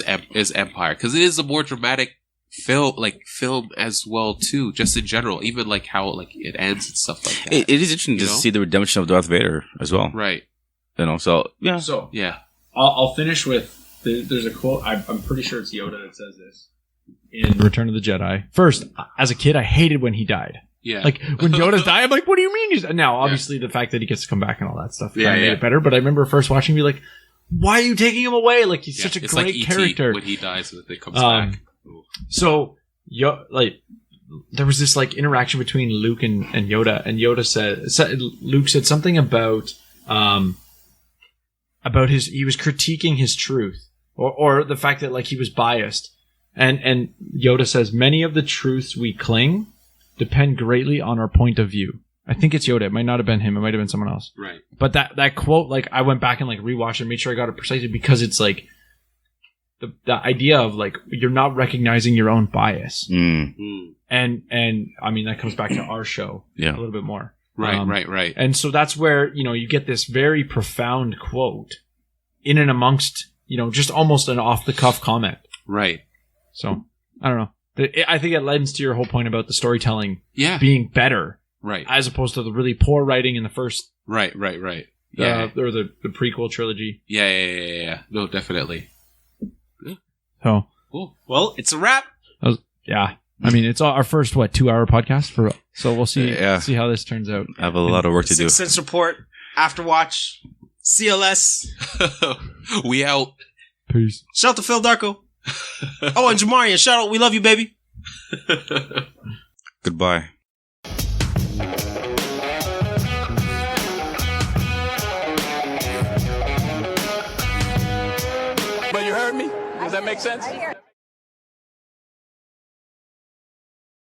Empire, because it is a more dramatic film as well too, just in general, even like how like it ends and stuff like that. It is interesting to see the redemption of Darth Vader as well, right? So yeah. So yeah, I'll finish with there's a quote. I'm pretty sure it's Yoda that says this in Return of the Jedi. First, as a kid, I hated when he died. Yeah, like when Yoda's died, I'm like, what do you mean? Now, obviously, the fact that he gets to come back and all that stuff made it better. But I remember first watching, be like, why are you taking him away? Like he's such a great like character. When he dies, it comes back. So, there was this like interaction between Luke and Yoda, and Yoda Luke said something about he was critiquing his truth or the fact that like he was biased, and Yoda says many of the truths we cling depend greatly on our point of view. I think it's Yoda. It might not have been him. It might have been someone else. Right. But that quote, like I went back and like rewatched it and made sure I got it precisely, because it's like the idea of like you're not recognizing your own bias. And I mean that comes back to our show a little bit more. Right. And so that's where, you get this very profound quote in and amongst, just almost an off the cuff comment. Right. So I don't know. I think it lends to your whole point about the storytelling being better. Right. As opposed to the really poor writing in the first. Right. Yeah. Or the prequel trilogy. Yeah. No, definitely. So. Cool. Well, it's a wrap. Yeah. I mean, it's our first 2-hour podcast so we'll see how this turns out. I have a lot of work to do. Sixth Sense Report, Afterwatch, CLS. We out. Peace. Shout out to Phil Darko. Oh, and Jamarian, shout out. We love you, baby. Goodbye. But you heard me? Does that make sense?